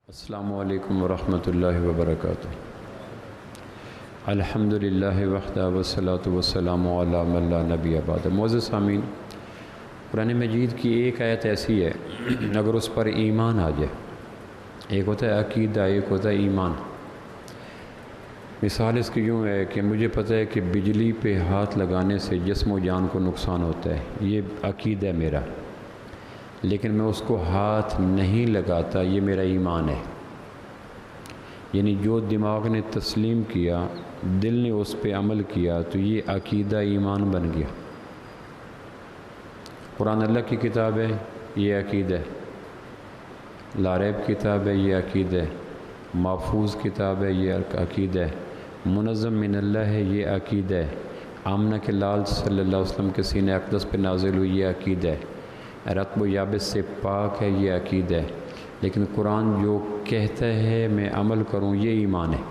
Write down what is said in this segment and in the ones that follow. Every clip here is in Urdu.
السلام علیکم ورحمۃ اللہ وبرکاتہ۔ الحمدللہ وحدہ والصلاۃ والسلام علی من لا نبی بعد۔ معزز سامعین، قرآن مجید کی ایک آیت ایسی ہے اگر اس پر ایمان آ جائے، ایک ہوتا ہے عقیدہ، ایک ہوتا ہے ایمان۔ مثال اس کی یوں ہے کہ مجھے پتہ ہے کہ بجلی پہ ہاتھ لگانے سے جسم و جان کو نقصان ہوتا ہے، یہ عقیدہ ہے میرا، لیکن میں اس کو ہاتھ نہیں لگاتا، یہ میرا ایمان ہے۔ یعنی جو دماغ نے تسلیم کیا، دل نے اس پہ عمل کیا، تو یہ عقیدہ ایمان بن گیا۔ قرآن اللہ کی کتاب ہے، یہ عقیدہ ہے۔ لا ریب کتاب ہے، یہ عقیدہ ہے۔ محفوظ کتاب ہے، یہ عقیدہ ہے۔ منظم من اللہ ہے، یہ عقیدہ ہے۔ آمنہ کے لال صلی اللہ علیہ وسلم کے سینہ اقدس پہ نازل ہوئی، یہ عقیدہ ہے۔ رطب و یابس سے پاک ہے، یہ عقیدہ ہے۔ لیکن قرآن جو کہتا ہے میں عمل کروں، یہ ایمان ہے۔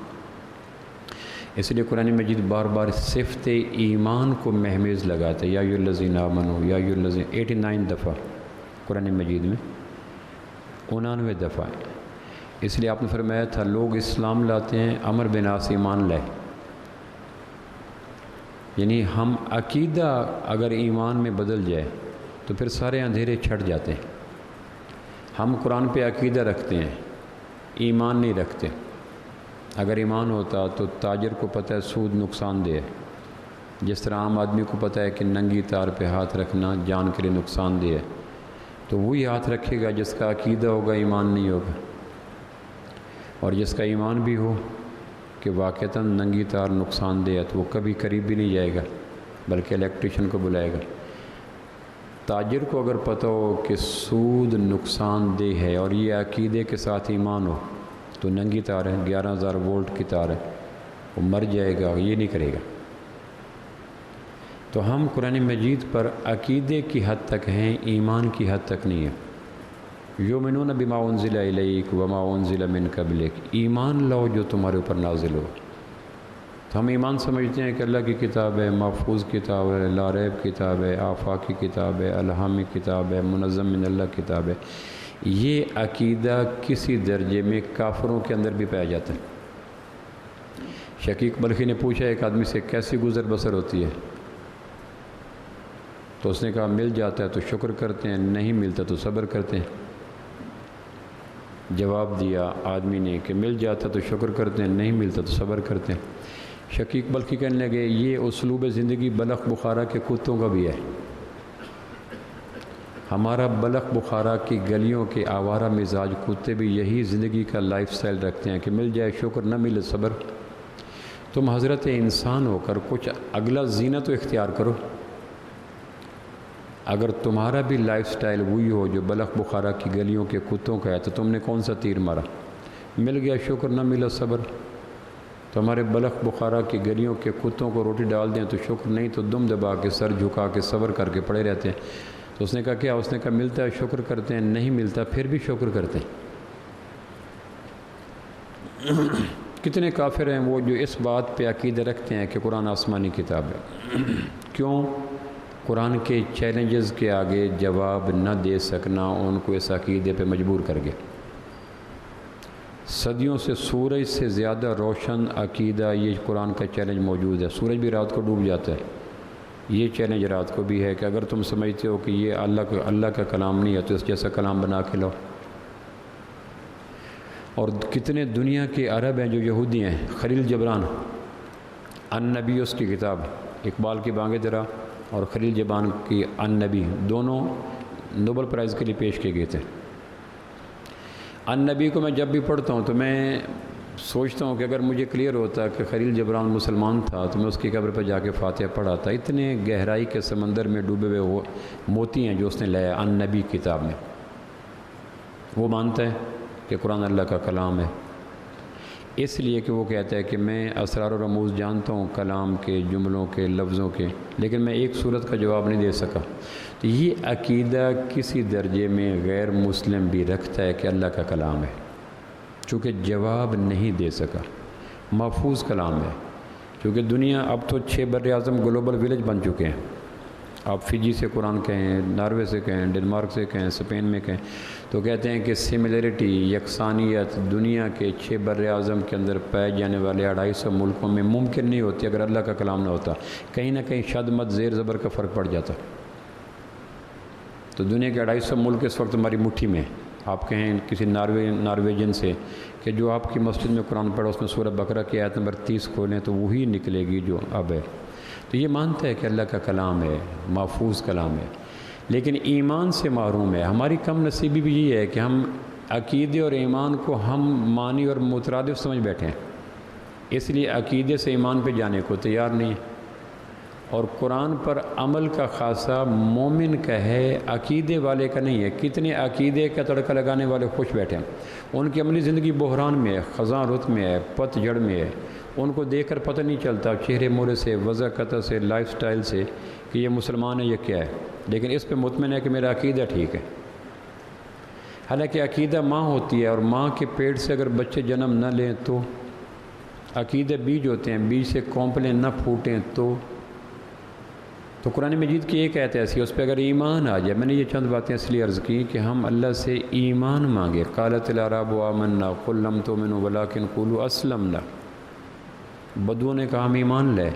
اس لیے قرآن مجید بار بار صفت ایمان کو مہمیز لگاتا ہے۔ یا ایھا الذین آمنوا، یا ایھا الذین 89 دفعہ قرآن مجید میں، 99 دفعہ ہے۔ اس لیے آپ نے فرمایا تھا لوگ اسلام لاتے ہیں، امر بناس ایمان لائے۔ یعنی ہم عقیدہ اگر ایمان میں بدل جائے تو پھر سارے اندھیرے چھٹ جاتے ہیں۔ ہم قرآن پہ عقیدہ رکھتے ہیں، ایمان نہیں رکھتے۔ اگر ایمان ہوتا تو تاجر کو پتہ ہے سود نقصان دہ ہے، جس طرح عام آدمی کو پتہ ہے کہ ننگی تار پہ ہاتھ رکھنا جان کے لیے نقصان دہ ہے، تو وہی ہاتھ رکھے گا جس کا عقیدہ ہوگا، ایمان نہیں ہوگا۔ اور جس کا ایمان بھی ہو کہ واقعتاً ننگی تار نقصان دہ ہے تو وہ کبھی قریب بھی نہیں جائے گا، بلکہ الیکٹریشین کو بلائے گا۔ تاجر کو اگر پتہ ہو کہ سود نقصان دہ ہے اور یہ عقیدے کے ساتھ ایمان ہو تو ننگی تار ہے، 11,000 وولٹ کی تار ہے، وہ مر جائے گا، یہ نہیں کرے گا۔ تو ہم قرآن مجید پر عقیدے کی حد تک ہیں، ایمان کی حد تک نہیں ہے۔ یؤمنون بما انزل الیک وما انزل من قبلک، ایمان لاؤ جو تمہارے اوپر نازل ہو۔ تو ہم ایمان سمجھتے ہیں کہ اللہ کی کتاب ہے، محفوظ کتاب ہے، لا ریب کتاب ہے، آفاقی کتاب ہے، الہامی کتاب ہے، منظم من اللہ کتاب ہے۔ یہ عقیدہ کسی درجے میں کافروں کے اندر بھی پایا جاتا ہے۔ شقیق بلخی نے پوچھا ایک آدمی سے کیسی گزر بسر ہوتی ہے، تو اس نے کہا مل جاتا ہے تو شکر کرتے ہیں، نہیں ملتا تو صبر کرتے ہیں۔ جواب دیا آدمی نے کہ مل جاتا تو شکر کرتے ہیں، نہیں ملتا تو صبر کرتے ہیں۔ شقیق بلخی کہنے لگے یہ اسلوب زندگی بلخ بخارا کے کتوں کا بھی ہے۔ ہمارا بلخ بخارا کی گلیوں کے آوارہ مزاج کتے بھی یہی زندگی کا لائف سٹائل رکھتے ہیں کہ مل جائے شکر، نہ ملے صبر۔ تم حضرت انسان ہو کر کچھ اگلا زینت تو اختیار کرو۔ اگر تمہارا بھی لائف سٹائل وہی ہو جو بلخ بخارا کی گلیوں کے کتوں کا ہے تو تم نے کون سا تیر مارا؟ مل گیا شکر، نہ ملا صبر۔ تو ہمارے بلخ بخارا کی گلیوں کے کتوں کو روٹی ڈال دیں تو شکر، نہیں تو دم دبا کے سر جھکا کے صبر کر کے پڑے رہتے ہیں۔ تو اس نے کہا کیا؟ اس نے کہا ملتا ہے شکر کرتے ہیں، نہیں ملتا پھر بھی شکر کرتے ہیں۔ کتنے کافر ہیں وہ جو اس بات پہ عقیدہ رکھتے ہیں کہ قرآن آسمانی کتاب ہے۔ کیوں؟ قرآن کے چیلنجز کے آگے جواب نہ دے سکنا ان کو اس عقیدے پہ مجبور کر گیا۔ صدیوں سے سورج سے زیادہ روشن عقیدہ یہ قرآن کا چیلنج موجود ہے۔ سورج بھی رات کو ڈوب جاتا ہے، یہ چیلنج رات کو بھی ہے کہ اگر تم سمجھتے ہو کہ یہ اللہ کا کلام نہیں ہے تو اس جیسا کلام بنا کے لاؤ۔ اور کتنے دنیا کے عرب ہیں جو یہودی ہیں۔ خلیل جبران النبی اس کی کتاب، اقبال کی بانگ درا اور خلیل جبران کی النبی، دونوں نوبل پرائز کے لیے پیش کیے گئے تھے۔ النبی کو میں جب بھی پڑھتا ہوں تو میں سوچتا ہوں کہ اگر مجھے کلیئر ہوتا کہ خلیل جبران مسلمان تھا تو میں اس کی قبر پہ جا کے فاتحہ پڑھاتا۔ اتنے گہرائی کے سمندر میں ڈوبے ہوئے وہ موتی ہیں جو اس نے لیا النبی کتاب میں۔ وہ مانتا ہے کہ قرآن اللہ کا کلام ہے، اس لیے کہ وہ کہتا ہے کہ میں اسرار و رموز جانتا ہوں کلام کے، جملوں کے، لفظوں کے، لیکن میں ایک صورت کا جواب نہیں دے سکا۔ تو یہ عقیدہ کسی درجے میں غیر مسلم بھی رکھتا ہے کہ اللہ کا کلام ہے، چونکہ جواب نہیں دے سکا، محفوظ کلام ہے۔ کیونکہ دنیا اب تو 6 بر اعظم گلوبل ولیج بن چکے ہیں۔ آپ فجی سے قرآن کہیں، ناروے سے کہیں، ڈنمارک سے کہیں، اسپین میں کہیں، تو کہتے ہیں کہ سملیرٹی، یکسانیت دنیا کے 6 بر اعظم کے اندر پائے جانے والے 250 ملکوں میں ممکن نہیں ہوتی اگر اللہ کا کلام نہ ہوتا۔ کہیں نہ کہیں شد مد زیر زبر کا فرق پڑ جاتا۔ تو دنیا کے 250 ملک اس وقت ہماری مٹھی میں۔ آپ کہیں کسی نارویجن سے کہ جو آپ کی مسجد میں قرآن پڑھا اس میں سورہ بقرہ کی آیت نمبر 30 کھولیں تو وہی نکلے گی جو اب ہے۔ تو یہ مانتا ہے کہ اللہ کا کلام ہے، محفوظ کلام ہے، لیکن ایمان سے محروم ہے۔ ہماری کم نصیبی بھی یہ ہے کہ ہم عقیدے اور ایمان کو ہم معنی اور مترادف سمجھ بیٹھے ہیں، اس لیے عقیدے سے ایمان پہ جانے کو تیار نہیں ہے۔ اور قرآن پر عمل کا خاصہ مومن کا ہے، عقیدے والے کا نہیں ہے۔ کتنے عقیدے کا تڑکا لگانے والے خوش بیٹھے ہیں، ان کی عملی زندگی بحران میں ہے، خزاں رت میں ہے، پت جھڑ میں ہے۔ ان کو دیکھ کر پتہ نہیں چلتا چہرے مورے سے، وضع قطع سے، لائف سٹائل سے کہ یہ مسلمان ہے یہ کیا ہے، لیکن اس پہ مطمئن ہے کہ میرا عقیدہ ٹھیک ہے۔ حالانکہ عقیدہ ماں ہوتی ہے، اور ماں کے پیٹ سے اگر بچے جنم نہ لیں تو عقیدہ بیج ہوتے ہیں، بیج سے کونپلیں نہ پھوٹیں تو قرآن مجید کی ایک آیت ایسی ہے اس پہ اگر ایمان آ جائے۔ میں نے یہ چند باتیں اس لیے عرض کی کہ ہم اللہ سے ایمان مانگے۔ قالت الاعراب آمنا قل لم تؤمنوا ولکن قولوا اسلمنا۔ بدوؤں نے کہا ہم ایمان لے،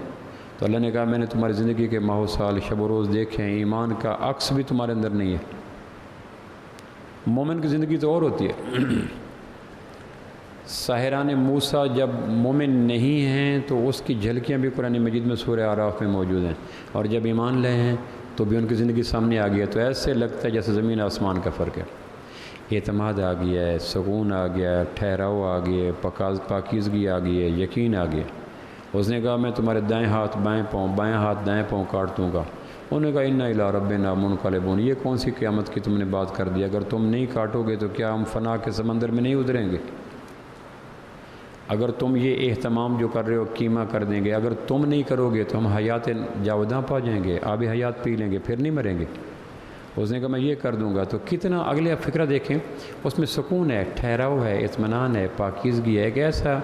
تو اللہ نے کہا میں نے تمہاری زندگی کے ماہ و سال، شب و روز دیکھے ہیں، ایمان کا عکس بھی تمہارے اندر نہیں ہے۔ مومن کی زندگی تو اور ہوتی ہے۔ ساحران موسیٰ جب مومن نہیں ہیں تو اس کی جھلکیاں بھی قرآن مجید میں سورہ اعراف میں موجود ہیں، اور جب ایمان لے ہیں تو بھی ان کی زندگی سامنے آ گیا، تو ایسے لگتا ہے جیسے زمین آسمان کا فرق ہے۔ اعتماد آ گیا ہے، سکون آ گیا ہے، ٹھہراؤ آ گیا ہے، پاکیزگی آ گئی ہے، یقین آ گیا۔ اس نے کہا میں تمہارے دائیں ہاتھ بائیں پاؤں، بائیں ہاتھ دائیں پاؤں کاٹ دوں گا۔ انہوں نے کہا انا الی ربنا منقلبون۔ یہ کون سی قیامت کی تم نے بات کر دی؟ اگر تم نہیں کاٹو گے تو کیا ہم فنا کے سمندر میں نہیں اتریں گے؟ اگر تم یہ اہتمام جو کر رہے ہو کیمہ کر دیں گے، اگر تم نہیں کرو گے تو ہم حیات جاوداں پا جائیں گے، آب حیات پی لیں گے، پھر نہیں مریں گے۔ اس نے کہا میں یہ کر دوں گا۔ تو کتنا اگلے فقرہ دیکھیں، اس میں سکون ہے، ٹھہراؤ ہے، اطمینان ہے، پاکیزگی ہے۔ ایک ایسا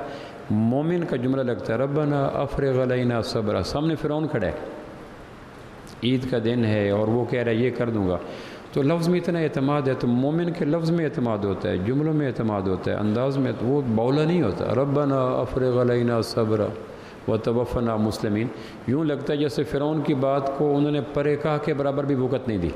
مومن کا جملہ لگتا ہے ربنا افرغ علینا صبرا۔ سامنے فرعون کھڑا ہے، عید کا دن ہے اور وہ کہہ رہا ہے یہ کر دوں گا، تو لفظ میں اتنا اعتماد ہے۔ تو مومن کے لفظ میں اعتماد ہوتا ہے، جملوں میں اعتماد ہوتا ہے، انداز میں، تو وہ بولا نہیں ہوتا۔ ربنا افرغ علینا صبرا وتوفنا مسلمین۔ یوں لگتا ہے جیسے فرعون کی بات کو انہوں نے پرے کہا کے برابر بھی وقت نہیں دی۔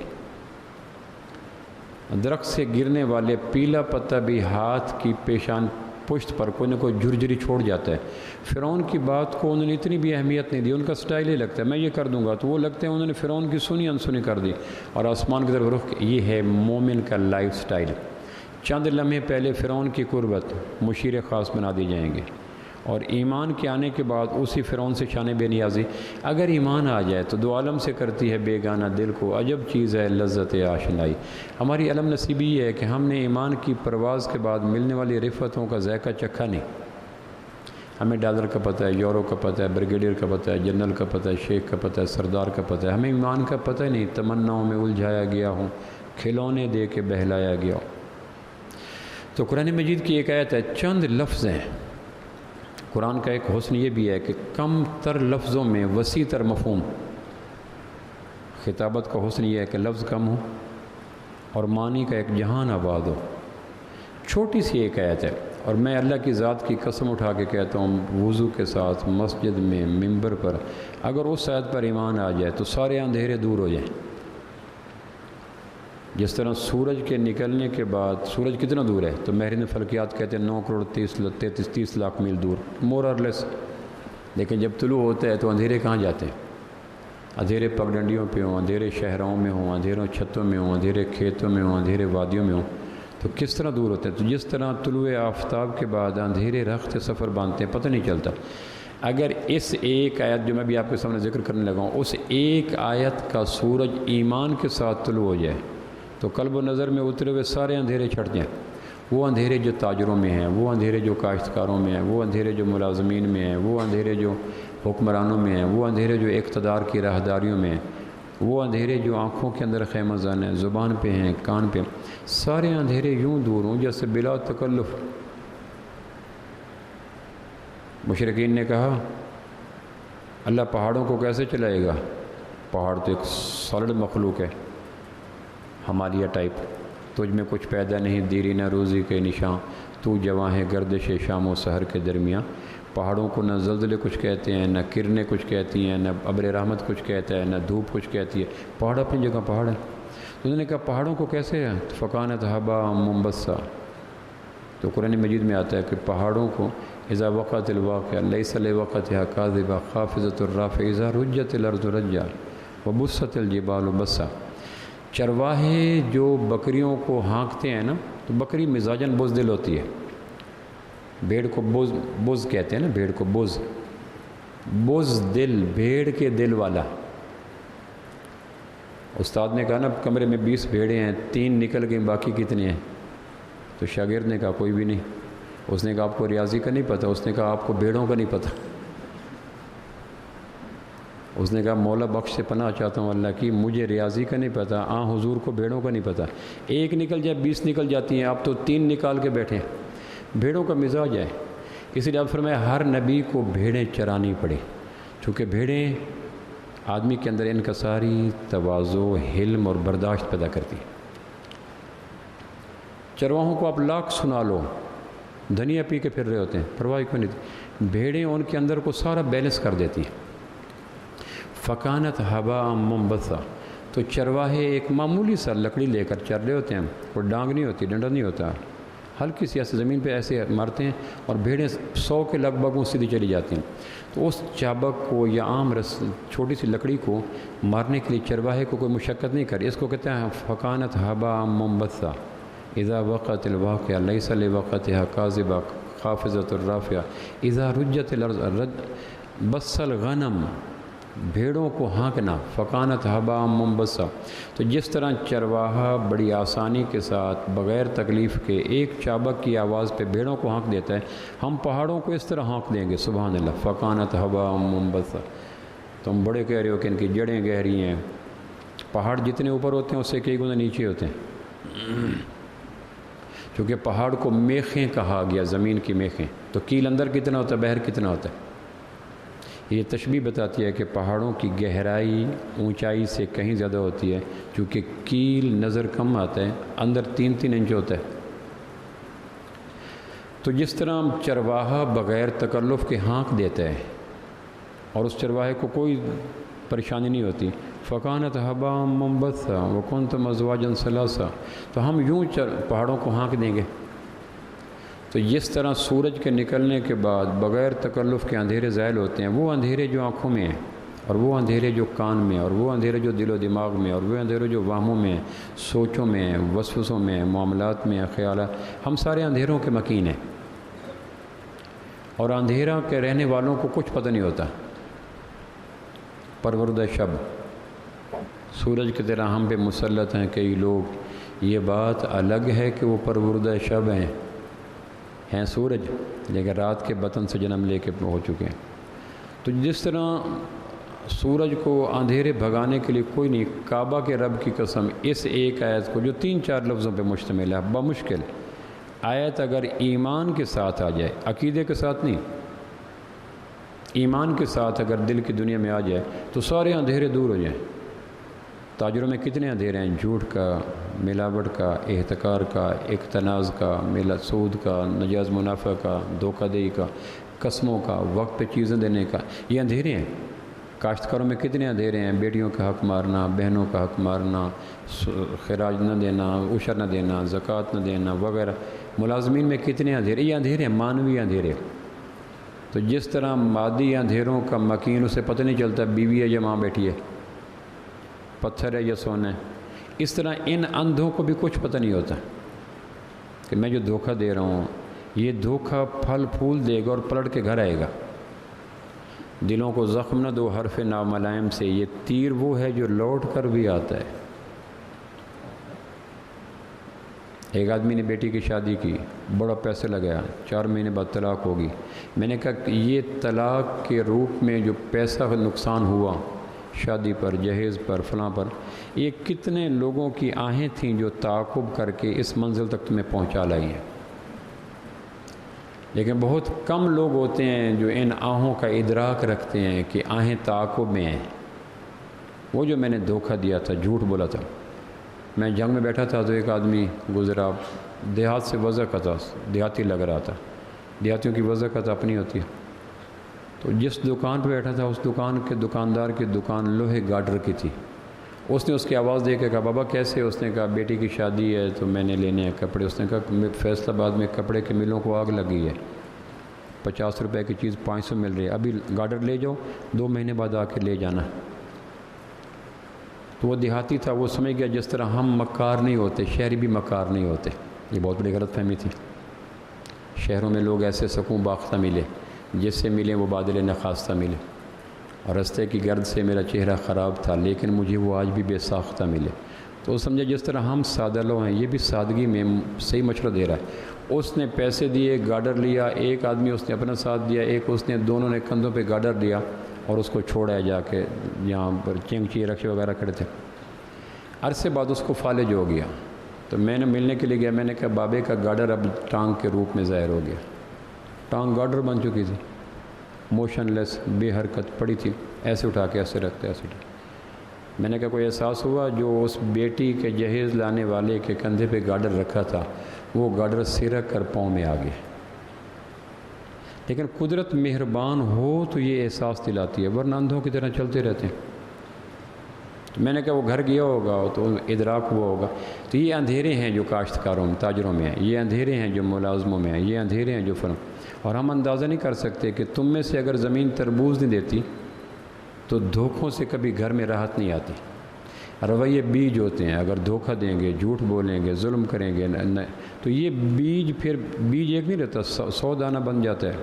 درخت سے گرنے والے پیلا پتا بھی ہاتھ کی پیشان پشت پر کوئی نہ کوئی جھرجھری چھوڑ جاتا ہے۔ فرعون کی بات کو انہوں نے اتنی بھی اہمیت نہیں دی، ان کا سٹائل ہی لگتا ہے میں یہ کر دوں گا، تو وہ لگتے ہیں انہوں نے فرعون کی سنی انسنی کر دی اور آسمان کی طرف رخ۔ یہ ہے مومن کا لائف سٹائل۔ چند لمحے پہلے فرعون کی قربت مشیر خاص بنا دی جائیں گے، اور ایمان کے آنے کے بعد اسی فرعون سے شان بے نیازی۔ اگر ایمان آ جائے تو دو عالم سے کرتی ہے بیگانہ دل کو، عجب چیز ہے لذت آشنائی۔ ہماری علم نصیبی یہ ہے کہ ہم نے ایمان کی پرواز کے بعد ملنے والی رفتوں کا ذائقہ چکھا نہیں۔ ہمیں ڈالر کا پتہ ہے، یورو کا پتہ ہے، بریگیڈیئر کا پتہ ہے، جنرل کا پتہ ہے، شیخ کا پتہ ہے، سردار کا پتہ ہے، ہمیں ایمان کا پتہ ہی نہیں۔ تمناؤں میں الجھایا گیا ہوں، کھلونے دے کے بہلایا گیا ہوں۔ تو قرآن مجید کی ایک آیت ہے، چند لفظ ہیں۔ قرآن کا ایک حسن یہ بھی ہے کہ کم تر لفظوں میں وسیع تر مفہوم۔ خطابت کا حسن یہ ہے کہ لفظ کم ہو اور معنی کا ایک جہان آباد ہو۔ چھوٹی سی ایک آیت ہے، اور میں اللہ کی ذات کی قسم اٹھا کے کہتا ہوں وضو کے ساتھ مسجد میں ممبر پر اگر اس آیت پر ایمان آ جائے تو سارے اندھیرے دور ہو جائیں۔ جس طرح سورج کے نکلنے کے بعد سورج کتنا دور ہے تو ماہرین فلکیات کہتے ہیں 9,30 لاکھ میل دور، مور اور لیس۔ لیکن جب طلوع ہوتا ہے تو اندھیرے کہاں جاتے ہیں؟ اندھیرے پگڈنڈیوں پہ ہوں، اندھیرے شہروں میں ہوں، اندھیروں چھتوں میں ہوں، اندھیرے کھیتوں میں ہوں، اندھیرے وادیوں میں ہوں، تو کس طرح دور ہوتے ہیں؟ تو جس طرح طلوع آفتاب کے بعد اندھیرے رخت سفر باندھتے ہیں، پتہ نہیں چلتا۔ اگر اس ایک آیت جو میں بھی آپ کے سامنے ذکر کرنے لگا ہوں، اس ایک آیت کا سورج ایمان کے ساتھ طلوع ہو جائے تو قلب و نظر میں اترے ہوئے سارے اندھیرے چھٹ جائیں۔ وہ اندھیرے جو تاجروں میں ہیں، وہ اندھیرے جو کاشتکاروں میں ہیں، وہ اندھیرے جو ملازمین میں ہیں، وہ اندھیرے جو حکمرانوں میں ہیں، وہ اندھیرے جو اقتدار کی راہداریوں میں ہیں، وہ اندھیرے جو آنکھوں کے اندر خیمہ زن ہیں، زبان پہ ہیں، کان پہ، سارے اندھیرے یوں دور ہوں جیسے بلا تکلف۔ مشرکین نے کہا اللہ پہاڑوں کو کیسے چلائے گا؟ پہاڑ تو ایک سالڈ مخلوق ہے، ہمالیہ ٹائپ، تجھ میں کچھ پیدا نہیں دیری نہ روزی کے نشاں، تو جواں ہے گردش شام و سحر کے درمیاں۔ پہاڑوں کو نہ زلزلے کچھ کہتے ہیں، نہ کرنیں کچھ کہتی ہیں، نہ ابر رحمت کچھ کہتا ہے، نہ دھوپ کچھ کہتی ہے، پہاڑ اپنی جگہ پہاڑ ہے۔ تو انہوں نے کہا پہاڑوں کو کیسے ہے؟ فکانت ہبا منبثا، تو قرآن مجید میں آتا ہے کہ پہاڑوں کو اذا وقعت الواقعہ لیس لوقعتها کاذبہ خافضۃ الرافع اذا رجت الارض رجا وبست الجبال بسا۔ چرواہے جو بکریوں کو ہانکتے ہیں نا، تو بکری مزاجاً بزدل ہوتی ہے، بھیڑ کو بز کہتے ہیں نا، بھیڑ کو بزدل، بھیڑ کے دل والا۔ استاد نے کہا نا کمرے میں 20 بھیڑیں ہیں، 3 نکل گئیں، باقی کتنے ہیں؟ تو شاگرد نے کہا کوئی بھی نہیں۔ اس نے کہا آپ کو ریاضی کا نہیں پتہ؟ اس نے کہا آپ کو بھیڑوں کا نہیں پتہ؟ اس نے کہا مولا بخش سے پناہ چاہتا ہوں اللہ کی، مجھے ریاضی کا نہیں پتہ، حضور کو بھیڑوں کا نہیں پتہ۔ ایک نکل جائے 20 نکل جاتی ہیں، آپ تو 3 نکال کے بیٹھے ہیں۔ بھیڑوں کا مزاج ہے، اسی لیے آپ فرمایا ہر نبی کو بھیڑیں چرانی پڑے، چونکہ بھیڑیں آدمی کے اندر انکساری، تواضع، حلم اور برداشت پیدا کرتی ہیں۔ چرواہوں کو آپ لاکھ سنا لو، دھنیا پی کے پھر رہے ہوتے ہیں، پرواہ کیوں نہیں؟ بھیڑیں ان کے اندر کو سارا بیلنس کر دیتی ہیں۔ فکانت ہبا منبثا، تو چرواہے ایک معمولی سا لکڑی لے کر چر رہے ہوتے ہیں، کوئی ڈانگ نہیں ہوتی، ڈنڈا نہیں ہوتا، ہلکی سی ایسے زمین پہ ایسے مارتے ہیں اور بھیڑیں 100 کے لگ بھگ وہ سیدھی چلی جاتی ہیں۔ تو اس چابک کو یا عام چھوٹی سی لکڑی کو مارنے کے لیے چرواہے کو کوئی مشقت نہیں کری، اس کو کہتے ہیں فکانت ہبا منبثا اذا وقعت الواقعہ لیس لوقعتها کاذبہ خافضۃ الرافعہ اذا رجت الارض بس الغنم، بھیڑوں کو ہانکنا، فکانت ہبا منبثا۔ تو جس طرح چرواہا بڑی آسانی کے ساتھ بغیر تکلیف کے ایک چابک کی آواز پہ بھیڑوں کو ہانک دیتا ہے، ہم پہاڑوں کو اس طرح ہانک دیں گے، سبحان اللہ۔ فکانت ہبا منبثا، تم بڑے کہہ رہے ہو کہ ان کی جڑیں گہری ہیں، پہاڑ جتنے اوپر ہوتے ہیں اس سے کئی گنا نیچے ہوتے ہیں، چونکہ پہاڑ کو میخیں کہا گیا، زمین کی میخیں، تو کیل اندر کتنا ہوتا ہے، بحر کتنا ہوتا ہے۔ یہ تشبیہ بتاتی ہے کہ پہاڑوں کی گہرائی اونچائی سے کہیں زیادہ ہوتی ہے، چونکہ کیل نظر کم آتا ہے، اندر 3-3 انچ ہوتا ہے۔ تو جس طرح چرواہا بغیر تکلف کے ہانک دیتا ہے اور اس چرواہے کو کوئی پریشانی نہیں ہوتی، فکانت ہبا منبثا وکنتم ازواجا ثلاثا، تو ہم یوں پہاڑوں کو ہانک دیں گے۔ تو جس طرح سورج کے نکلنے کے بعد بغیر تکلف کے اندھیرے زائل ہوتے ہیں، وہ اندھیرے جو آنکھوں میں ہیں، اور وہ اندھیرے جو کان میں، اور وہ اندھیرے جو دل و دماغ میں، اور وہ اندھیرے جو وہموں میں، سوچوں میں، وسوسوں میں، معاملات میں، خیالات، ہم سارے اندھیروں کے مکین ہیں۔ اور اندھیرا کے رہنے والوں کو کچھ پتہ نہیں ہوتا۔ پروردہ شب، سورج کی طرح ہم پہ مسلط ہیں کئی لوگ، یہ بات الگ ہے کہ وہ پروردہ شب ہیں سورج، لیکن رات کے بطن سے جنم لے کے ہو چکے ہیں۔ تو جس طرح سورج کو اندھیرے بھگانے کے لیے کوئی نہیں، کعبہ کے رب کی قسم، اس ایک آیت کو جو 3-4 لفظوں پہ مشتمل ہے، بمشکل آیت اگر ایمان کے ساتھ آ جائے، عقیدے کے ساتھ نہیں، ایمان کے ساتھ اگر دل کی دنیا میں آ جائے تو سارے اندھیرے دور ہو جائیں۔ تاجروں میں کتنے اندھیرے ہیں، جھوٹ کا، ملاوٹ کا، احتکار کا، اقتناز کا، سود کا، نجائز منافع کا، دھوکہ دہی کا، قسموں کا، وقت پہ چیزیں دینے کا، یہ اندھیرے ہیں۔ کاشتکاروں میں کتنے اندھیرے ہیں، بیٹیوں کا حق مارنا، بہنوں کا حق مارنا، خراج نہ دینا، عشر نہ دینا، زکوٰۃ نہ دینا وغیرہ۔ ملازمین میں کتنے اندھیرے، یہ اندھیرے ہیں، مانوی اندھیرے۔ تو جس طرح مادی اندھیروں کا مکین اسے پتہ نہیں چلتا بیوی ہے یا ماں بیٹھی ہے، پتھر ہے یا سونا ہے، اس طرح ان اندھوں کو بھی کچھ پتہ نہیں ہوتا کہ میں جو دھوکہ دے رہا ہوں یہ دھوکہ پھل پھول دے گا اور پلٹ کے گھر آئے گا۔ دلوں کو زخم نہ دو حرف ناملائم سے، یہ تیر وہ ہے جو لوٹ کر بھی آتا ہے۔ ایک آدمی نے بیٹی کی شادی کی، بڑا پیسے لگایا، 4 مہینے بعد طلاق ہوگی۔ میں نے کہا کہ یہ طلاق کے روپ میں جو پیسہ نقصان ہوا شادی پر، جہیز پر، فلاں پر، یہ کتنے لوگوں کی آہیں تھیں جو تعاقب کر کے اس منزل تک تمہیں پہنچا لائی ہیں۔ لیکن بہت کم لوگ ہوتے ہیں جو ان آہوں کا ادراک رکھتے ہیں کہ آہیں تعاقب میں ہیں۔ وہ جو میں نے دھوکہ دیا تھا، جھوٹ بولا تھا، میں جنگ میں بیٹھا تھا تو ایک آدمی گزرا، دیہات سے وضع کا تھا، دیہاتی لگ رہا تھا، دیہاتیوں کی وضع کا تو اپنی ہوتی ہے، تو جس دکان پہ بیٹھا تھا اس دکان کے دکاندار کی دکان لوہے گارڈر کی تھی۔ اس نے اس کی آواز دے کے کہا بابا کیسے؟ اس نے کہا بیٹی کی شادی ہے تو میں نے لینے ہیں کپڑے۔ اس نے کہا فیصل آباد میں کپڑے کے ملوں کو آگ لگی ہے، 50 روپے کی چیز 500 مل رہی ہے، ابھی گارڈر لے جاؤ، 2 مہینے بعد آ کے لے جانا۔ تو وہ دیہاتی تھا، وہ سمجھ گیا جس طرح ہم مکار نہیں ہوتے، شہری بھی مکار نہیں ہوتے۔ یہ بہت بڑی غلط فہمی تھی۔ شہروں میں لوگ ایسے سکون باختہ ملے، جس سے ملے وہ بادل نخواستہ ملے، اور رستے کی گرد سے میرا چہرہ خراب تھا لیکن مجھے وہ آج بھی بے ساختہ ملے۔ تو وہ سمجھا جس طرح ہم سادہ لوگ ہیں، یہ بھی سادگی میں صحیح مشورہ دے رہا ہے۔ اس نے پیسے دیے، گارڈر لیا، ایک آدمی اس نے اپنا ساتھ دیا، ایک اس نے، دونوں نے کندھوں پہ گارڈر لیا اور اس کو چھوڑا ہے جا کے یہاں پر چنگچی رکشے وغیرہ کھڑے تھے۔ عرصے بعد اس کو فالج ہو گیا، تو میں نے ملنے کے لیے گیا، میں نے کہا بابے کا گارڈر اب ٹانگ کے روپ میں ظاہر ہو گیا، ٹانگ گارڈر بن چکی تھی، موشن لیس، بے حرکت پڑی تھی، ایسے اٹھا کے ایسے رکھتے ایسے اٹھا۔ میں نے کہا کوئی احساس ہوا؟ جو اس بیٹی کے جہیز لانے والے کے کندھے پہ گارڈر رکھا تھا وہ گارڈر سرک کر پاؤں میں آ گیا۔ لیکن قدرت مہربان ہو تو یہ احساس دلاتی ہے، ورنہ اندھوں کی طرح چلتے رہتے ہیں۔ تو میں نے کہا وہ گھر گیا ہوگا تو ادراک ہوا ہوگا۔ تو یہ اندھیرے ہیں جو کاشتکاروں میں، تاجروں میں ہیں، یہ اندھیرے ہیں جو ملازموں میں ہیں، یہ اندھیرے ہیں جو فرم، اور ہم اندازہ نہیں کر سکتے کہ تم میں سے اگر زمین تربوز نہیں دیتی تو دھوکوں سے کبھی گھر میں راحت نہیں آتی۔ رویے بیج ہوتے ہیں، اگر دھوکہ دیں گے، جھوٹ بولیں گے، ظلم کریں گے تو یہ بیج، پھر بیج ایک نہیں رہتا، 100 دانہ بن جاتا ہے۔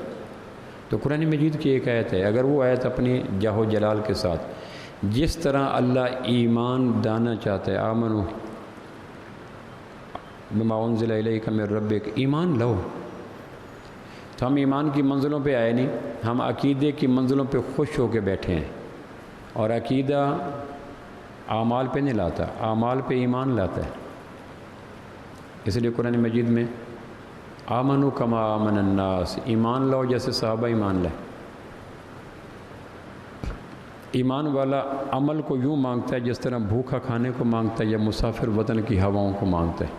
تو قرآن مجید کی ایک آیت ہے، اگر وہ آیت اپنی جاہ و جلال کے ساتھ، جس طرح اللہ ایمان دانا چاہتا ہے، آمنو بما انزل الیک من ربک، ایمان لو، تو ہم ایمان کی منزلوں پہ آئے نہیں، ہم عقیدے کی منزلوں پہ خوش ہو کے بیٹھے ہیں، اور عقیدہ اعمال پہ نہیں لاتا، اعمال پہ ایمان لاتا ہے۔ اس لیے قرآن مجید میں آمنو کما آمن الناس، ایمان لاؤ جیسے صحابہ ایمان لائے۔ ایمان والا عمل کو یوں مانگتا ہے جس طرح بھوکا کھانے کو مانگتا ہے یا مسافر وطن کی ہواؤں کو مانگتا ہے،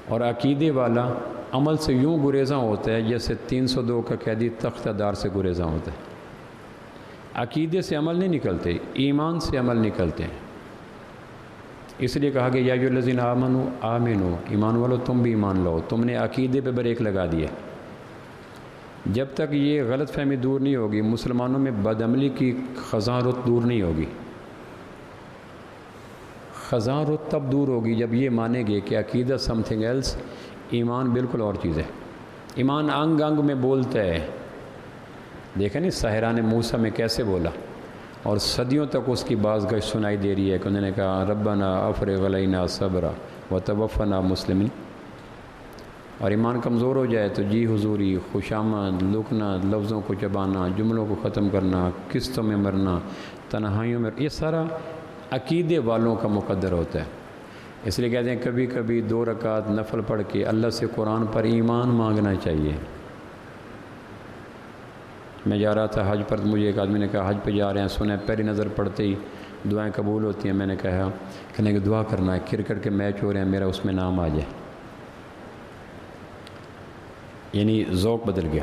اور عقیدے والا عمل سے یوں گریزاں ہوتا ہے جیسے 302 کا قیدی تختہ دار سے گریزاں ہوتا ہے۔ عقیدے سے عمل نہیں نکلتے، ایمان سے عمل نکلتے ہیں۔ اس لیے کہا کہ یا ایھا الذین آمنوا آمنو، ایمان والو تم بھی ایمان لاؤ۔ تم نے عقیدے پہ بریک لگا دیا۔ جب تک یہ غلط فہمی دور نہیں ہوگی، مسلمانوں میں بدعملی کی خزاں رت دور نہیں ہوگی۔ خزاں رت تب دور ہوگی جب یہ مانیں گے کہ عقیدہ سم تھنگ ایلس، ایمان بالکل اور چیز ہے۔ ایمان انگ انگ میں بولتا ہے، دیکھیں نہیں ساحران موسیٰ میں کیسے بولا، اور صدیوں تک اس کی بازگشت سنائی دے رہی ہے کہ انہوں نے کہا ربنا افرغ علینا صبرا وتوفنا مسلمین۔ اور ایمان کمزور ہو جائے تو جی حضوری، خوشامد، لکنا، لفظوں کو چبانا، جملوں کو ختم کرنا، قسطوں میں مرنا، تنہائیوں میں، یہ سارا عقیدے والوں کا مقدر ہوتا ہے۔ اس لیے کہتے ہیں کبھی کبھی 2 رکعت نفل پڑھ کے اللہ سے قرآن پر ایمان مانگنا چاہیے۔ میں جا رہا تھا حج پر، مجھے ایک آدمی نے کہا حج پہ جا رہے ہیں، سنیں پہلی نظر پڑتے ہی دعائیں قبول ہوتی ہیں۔ میں نے کہا کہنے کہ دعا کرنا ہے، کرکٹ کے میچ ہو رہے ہیں، میرا اس میں نام آ جائے۔ یعنی ذوق بدل گیا۔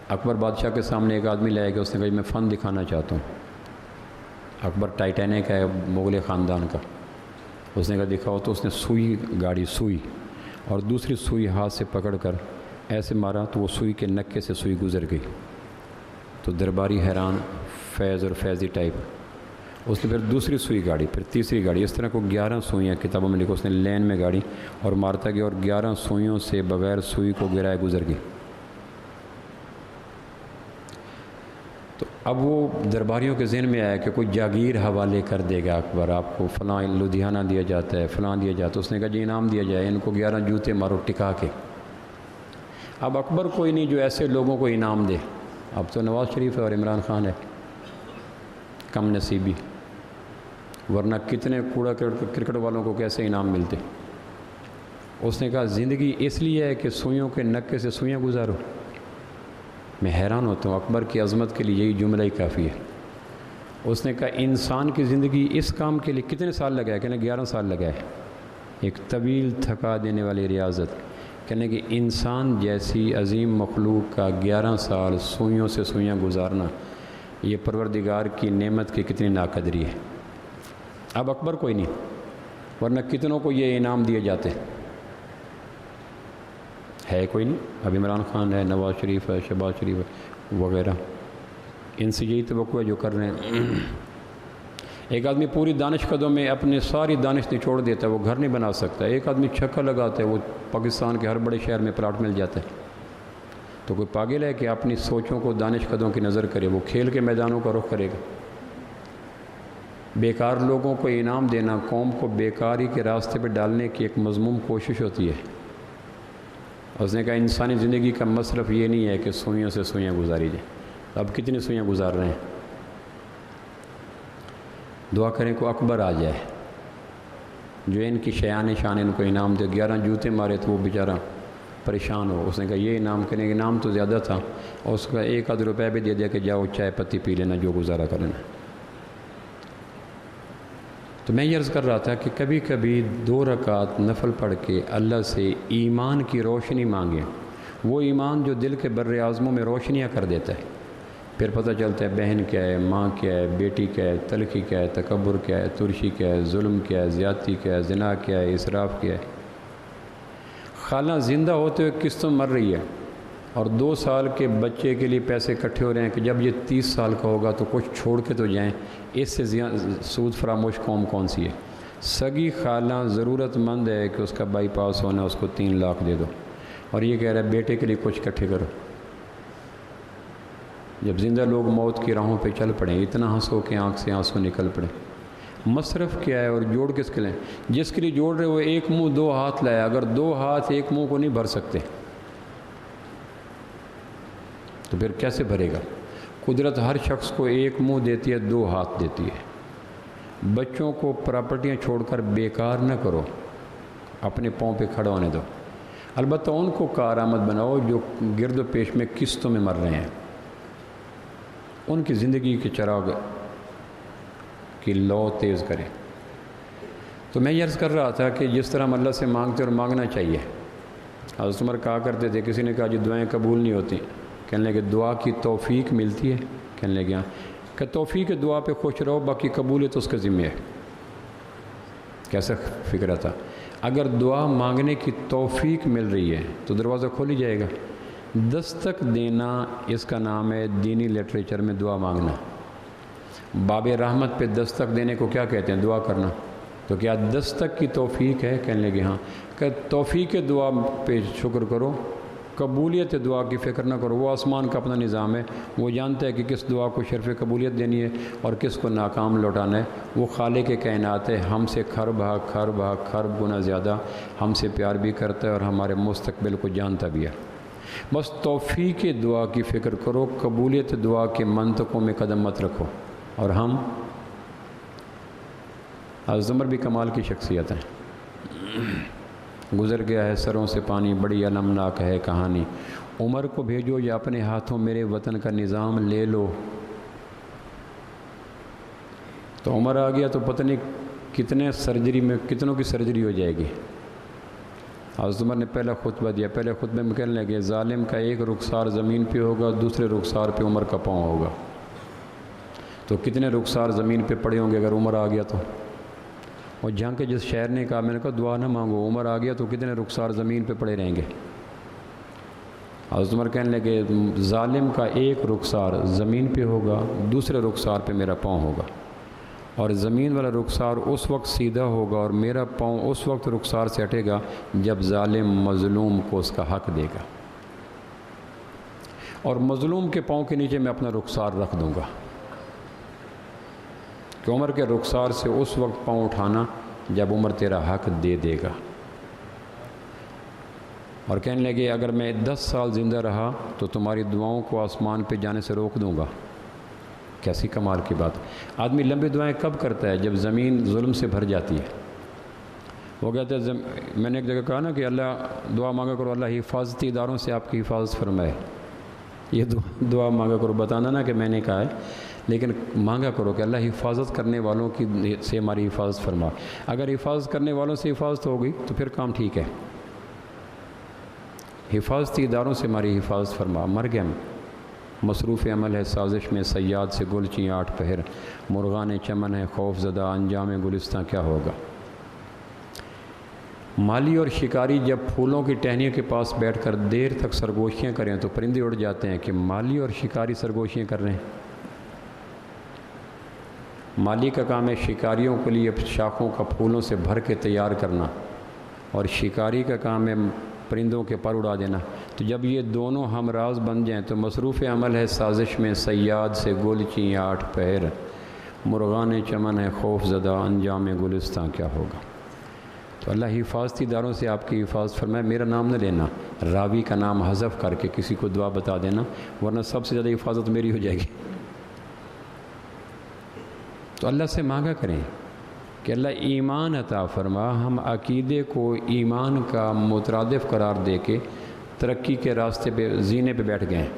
اکبر بادشاہ کے سامنے ایک آدمی لائے گا، اس نے کہا میں فن دکھانا چاہتا ہوں۔ اکبر ٹائٹینک ہے مغل خاندان کا، اس نے کہا دکھاؤ، تو اس نے سوئی گاڑی، سوئی، اور دوسری سوئی ہاتھ سے پکڑ کر ایسے مارا تو وہ سوئی کے نکے سے سوئی گزر گئی۔ تو درباری حیران، فیض اور فیضی ٹائپ۔ اس نے پھر دوسری سوئی گاڑی، پھر تیسری گاڑی، اس طرح کو 11 سوئیاں کتابوں میں لکھو، اس نے لین میں گاڑی اور مارتا گیا، اور 11 سوئیوں سے بغیر سوئی کو گرائے گزر گئی۔ تو اب وہ درباریوں کے ذہن میں آیا کہ کوئی جاگیر حوالے کر دے گا اکبر، آپ کو فلاں لدھیانہ دیا جاتا ہے، فلاں دیا جاتا ہے۔ اس نے کہا جی انعام دیا جائے، ان کو 11 جوتے مارو ٹکا کے۔ اب اکبر کوئی نہیں جو ایسے لوگوں کو انعام دے، اب تو نواز شریف ہے اور عمران خان ہے، کم نصیبی، ورنہ کتنے کوڑا کرکٹ والوں کو کیسے انعام ملتے۔ اس نے کہا زندگی اس لیے ہے کہ سوئیوں کے نکے سے سوئیاں گزارو۔ میں حیران ہوتا ہوں، اکبر کی عظمت کے لیے یہی جملہ ہی کافی ہے۔ اس نے کہا انسان کی زندگی اس کام کے لیے کتنے سال لگا ہے؟ کہنے 11 سال لگا ہے، ایک طویل تھکا دینے والی ریاضت۔ کہنے کہ انسان جیسی عظیم مخلوق کا 11 سال سوئیوں سے سوئیاں گزارنا، یہ پروردگار کی نعمت کی کتنی ناقدری ہے۔ اب اکبر کوئی نہیں، ورنہ کتنوں کو یہ انعام دیے جاتے، ہے کوئی نہیں۔ اب عمران خان ہے، نواز شریف ہے، شہباز شریف ہے وغیرہ، ان سے یہی توقع ہے جو کر رہے ہیں۔ ایک آدمی پوری دانش قدوں میں اپنے ساری دانش نچوڑ دیتا ہے، وہ گھر نہیں بنا سکتا۔ ایک آدمی چھکا لگاتا ہے، وہ پاکستان کے ہر بڑے شہر میں پلاٹ مل جاتا ہے۔ تو کوئی پاگل ہے کہ اپنی سوچوں کو دانش قدوں کی نظر کرے؟ وہ کھیل کے میدانوں کا رخ کرے گا۔ بیکار لوگوں کو انعام دینا قوم کو بیکاری کے راستے پہ ڈالنے کی ایک مذموم کوشش ہوتی ہے۔ اس نے کہا انسانی زندگی کا مصرف یہ نہیں ہے کہ سوئیوں سے سوئیاں گزاری جائیں۔ اب کتنی سوئیاں گزار رہے ہیں؟ دعا کریں کو اکبر آ جائے جو ان کی شیان شان ان کو انعام دے۔ 11 جوتے مارے تو وہ بیچارہ پریشان ہو۔ اس نے کہا یہ انعام کرنے کے انعام تو زیادہ تھا، اور اس کا 1 آدھ روپے بھی دے دیا کہ جاؤ چائے پتی پی لینا، جو گزارا کر لینا۔ تو میں یہ عرض کر رہا تھا کہ کبھی کبھی 2 رکعت نفل پڑھ کے اللہ سے ایمان کی روشنی مانگیں، وہ ایمان جو دل کے بر اعظموں میں روشنیاں کر دیتا ہے۔ پھر پتہ چلتا ہے بہن کیا ہے، ماں کیا ہے، بیٹی کیا ہے، تلخی کیا ہے، تکبر کیا ہے، ترشی کیا ہے، ظلم کیا ہے، زیادتی کیا ہے، زنا کیا ہے، اسراف کیا ہے۔ خالہ زندہ ہوتے ہوئے قسطوں مر رہی ہے، اور 2 سال کے بچے کے لیے پیسے اکٹھے ہو رہے ہیں کہ جب یہ 30 سال کا ہوگا تو کچھ چھوڑ کے تو جائیں۔ اس سے سود فراموش قوم کون سی ہے؟ سگی خالہ ضرورت مند ہے کہ اس کا بائی پاس ہونا، اس کو 3 لاکھ دے دو، اور یہ کہہ رہا ہے بیٹے کے لیے کچھ اکٹھے کرو۔ جب زندہ لوگ موت کی راہوں پہ چل پڑیں، اتنا ہنسو کہ آنکھ سے آنسو نکل پڑے۔ مصرف کیا ہے اور جوڑ کس کے لیں؟ جس کے لیے جوڑ رہے وہ 1 منہ 2 ہاتھ لائے، اگر 2 ہاتھ 1 منہ کو نہیں بھر سکتے تو پھر کیسے بھرے گا؟ قدرت ہر شخص کو 1 منہ دیتی ہے، 2 ہاتھ دیتی ہے۔ بچوں کو پراپرٹیاں چھوڑ کر بیکار نہ کرو، اپنے پاؤں پہ کھڑا ہونے دو۔ البتہ ان کو کارآمد بناؤ جو گرد و پیش میں قسطوں میں مر رہے ہیں، ان کی زندگی کے چراغ کی لو تیز کریں۔ تو میں یہ عرض کر رہا تھا کہ جس طرح ہم اللہ سے مانگتے اور مانگنا چاہیے۔ حضرت عمر کہا کرتے تھے، کسی نے کہا جی دعائیں قبول نہیں ہوتی، کہنے لگے دعا کی توفیق ملتی ہے؟ کہنے لگے ہاں۔ کہ توفیق دعا پہ خوش رہو، باقی قبولیت اس کا ذمہ ہے۔ کیسا فکرہ تھا؟ اگر دعا مانگنے کی توفیق مل رہی ہے تو دروازہ کھول ہی جائے گا۔ دستک دینا اس کا نام ہے دینی لٹریچر میں دعا مانگنا۔ باب رحمت پہ دستک دینے کو کیا کہتے ہیں؟ دعا کرنا۔ تو کیا دستک کی توفیق ہے؟ کہنے لگے ہاں۔ کہ توفیق دعا پہ شکر کرو، قبولیت دعا کی فکر نہ کرو۔ وہ آسمان کا اپنا نظام ہے، وہ جانتا ہے کہ کس دعا کو شرف قبولیت دینی ہے اور کس کو ناکام لوٹانا ہے۔ وہ خالق کائنات ہے، ہم سے خرب گنا زیادہ ہم سے پیار بھی کرتا ہے اور ہمارے مستقبل کو جانتا بھی ہے۔ بس توفیق دعا کی فکر کرو، قبولیت دعا کے منطقوں میں قدم مت رکھو۔ اور ہم حضرت عمر بھی کمال کی شخصیت ہیں۔ گزر گیا ہے سروں سے پانی، بڑی المناک ہے کہانی۔ عمر کو بھیجو یا اپنے ہاتھوں میرے وطن کا نظام لے لو۔ تو عمر آ گیا تو پتہ نہیں کتنوں کی سرجری ہو جائے گی۔ حضرت عمر نے پہلا خطبہ دیا، پہلے خطبے میں کہنے لگے ظالم کا ایک رخسار زمین پہ ہوگا، دوسرے رخسار پہ عمر کا پاؤں ہوگا۔ تو کتنے رخسار زمین پہ پڑے ہوں گے اگر عمر آ گیا تو؟ اور جہاں کے جس شہر نے کہا میں نے کہا دعا نہ مانگو، عمر آ گیا تو کتنے رخسار زمین پہ پڑے رہیں گے؟ حضرت عمر کہنے لگے ظالم کا ایک رخسار زمین پہ ہوگا، دوسرے رخسار پہ میرا پاؤں ہوگا، اور زمین والا رخسار اس وقت سیدھا ہوگا اور میرا پاؤں اس وقت رخسار سے ہٹے گا جب ظالم مظلوم کو اس کا حق دے گا، اور مظلوم کے پاؤں کے نیچے میں اپنا رخسار رکھ دوں گا۔ کہ عمر کے رخسار سے اس وقت پاؤں اٹھانا جب عمر تیرا حق دے دے گا۔ اور کہنے لگے اگر میں 10 سال زندہ رہا تو تمہاری دعاؤں کو آسمان پہ جانے سے روک دوں گا۔ کیسی کمال کی بات! آدمی لمبی دعائیں کب کرتا ہے؟ جب زمین ظلم سے بھر جاتی ہے۔ وہ کہتے ہیں میں نے ایک جگہ کہا نا کہ اللہ دعا مانگا کرو اللہ حفاظتی اداروں سے آپ کی حفاظت فرمائے، یہ دعا مانگا کرو، بتانا نا کہ میں نے کہا ہے۔ لیکن مانگا کرو کہ اللہ حفاظت کرنے والوں کی سے ہماری حفاظت فرما. اگر حفاظت کرنے والوں سے حفاظت ہو گئی تو پھر کام ٹھیک ہے. حفاظتی اداروں سے ہماری حفاظت فرما. مر گئے ہم. مصروف عمل ہے سازش میں صیاد سے گل چیں 8 پہر، مرغان چمن ہے خوف زدہ انجام گلستاں کیا ہوگا. مالی اور شکاری جب پھولوں کی ٹہنیوں کے پاس بیٹھ کر دیر تک سرگوشیاں کریں تو پرندے اڑ جاتے ہیں کہ مالی اور شکاری سرگوشیاں کر رہے ہیں. مالی کا کام ہے شکاریوں کے لیے شاخوں کا پھولوں سے بھر کے تیار کرنا، اور شکاری کا کام ہے پرندوں کے پر اڑا دینا. تو جب یہ دونوں ہم راز بن جائیں تو مصروف عمل ہے سازش میں صیاد سے گل چیں 8 پہر، مرغان چمن ہے خوف زدہ انجام گلستاں کیا ہوگا. تو اللہ حفاظتی اداروں سے آپ کی حفاظت فرمائے. میرا نام نہ لینا، راوی کا نام حذف کر کے کسی کو دعا بتا دینا، ورنہ سب سے زیادہ حفاظت میری ہو جائے گی. تو اللہ سے مانگا کریں کہ اللہ ایمان عطا فرما. ہم عقیدے کو ایمان کا مترادف قرار دے کے ترقی کے راستے پہ زینے پہ بیٹھ گئے ہیں.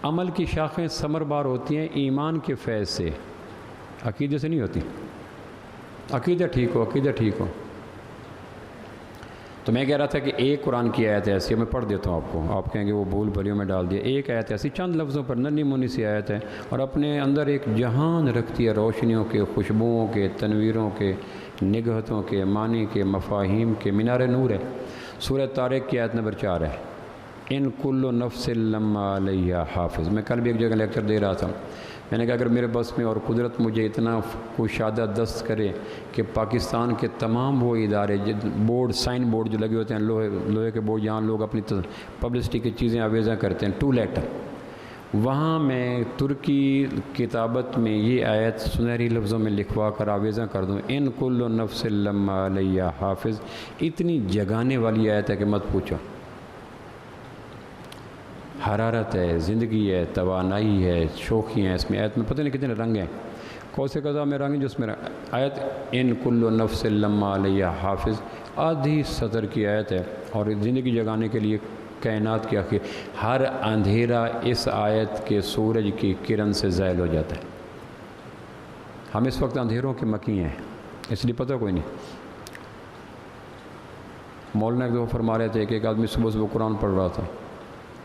عمل کی شاخیں ثمربار ہوتی ہیں ایمان کے فیض سے، عقیدے سے نہیں ہوتی. عقیدہ ٹھیک ہو، عقیدہ ٹھیک ہو. تو میں کہہ رہا تھا کہ ایک قرآن کی آیت ایسی ہے، میں پڑھ دیتا ہوں آپ کو. آپ کہیں گے وہ بھول بھلیوں میں ڈال دیا. ایک آیت ایسی چند لفظوں پر ننھی منھی سی آیت ہے، اور اپنے اندر ایک جہان رکھتی ہے روشنیوں کے، خوشبوؤں کے، تنویروں کے، نگہتوں کے، معنی کے، مفاہیم کے. مینار نور ہے. سورہ طارق کی آیت نمبر 4 ہے. ان کل نفس لما علیہا حافظ. میں کل بھی ایک جگہ لیکچر دے رہا تھا. میں نے کہا اگر میرے بس میں اور قدرت مجھے اتنا کشادہ دست کرے کہ پاکستان کے تمام وہ ادارے بورڈ، سائن بورڈ جو لگے ہوتے ہیں لوہے کے بورڈ، جہاں لوگ اپنی پبلسٹی کی چیزیں آویزاں کرتے ہیں، 2 لیٹر، وہاں میں ترکی کتابت میں یہ آیت سنہری لفظوں میں لکھوا کر آویزاں کر دوں، ان کل نفس لما علیہا حافظ. اتنی جگانے والی آیت ہے کہ مت پوچھو. حرارت ہے، زندگی ہے، توانائی ہے، شوخی ہیں اس میں. آیت میں پتہ نہیں کتنے رنگ ہیں. کون سے قضا میں رنگ ہیں جس میں آیت ان کل نفس لما علیہا حافظ آدھی سطر کی آیت ہے. اور زندگی جگانے کے لیے کائنات کی آخر ہر اندھیرا اس آیت کے سورج کی کرن سے زائل ہو جاتا ہے. ہم اس وقت اندھیروں کے مکی ہیں، اس لیے پتہ کوئی نہیں. مولانا ایک دفعہ فرما رہے تھے کہ ایک آدمی صبح صبح قرآن پڑھ رہا تھا.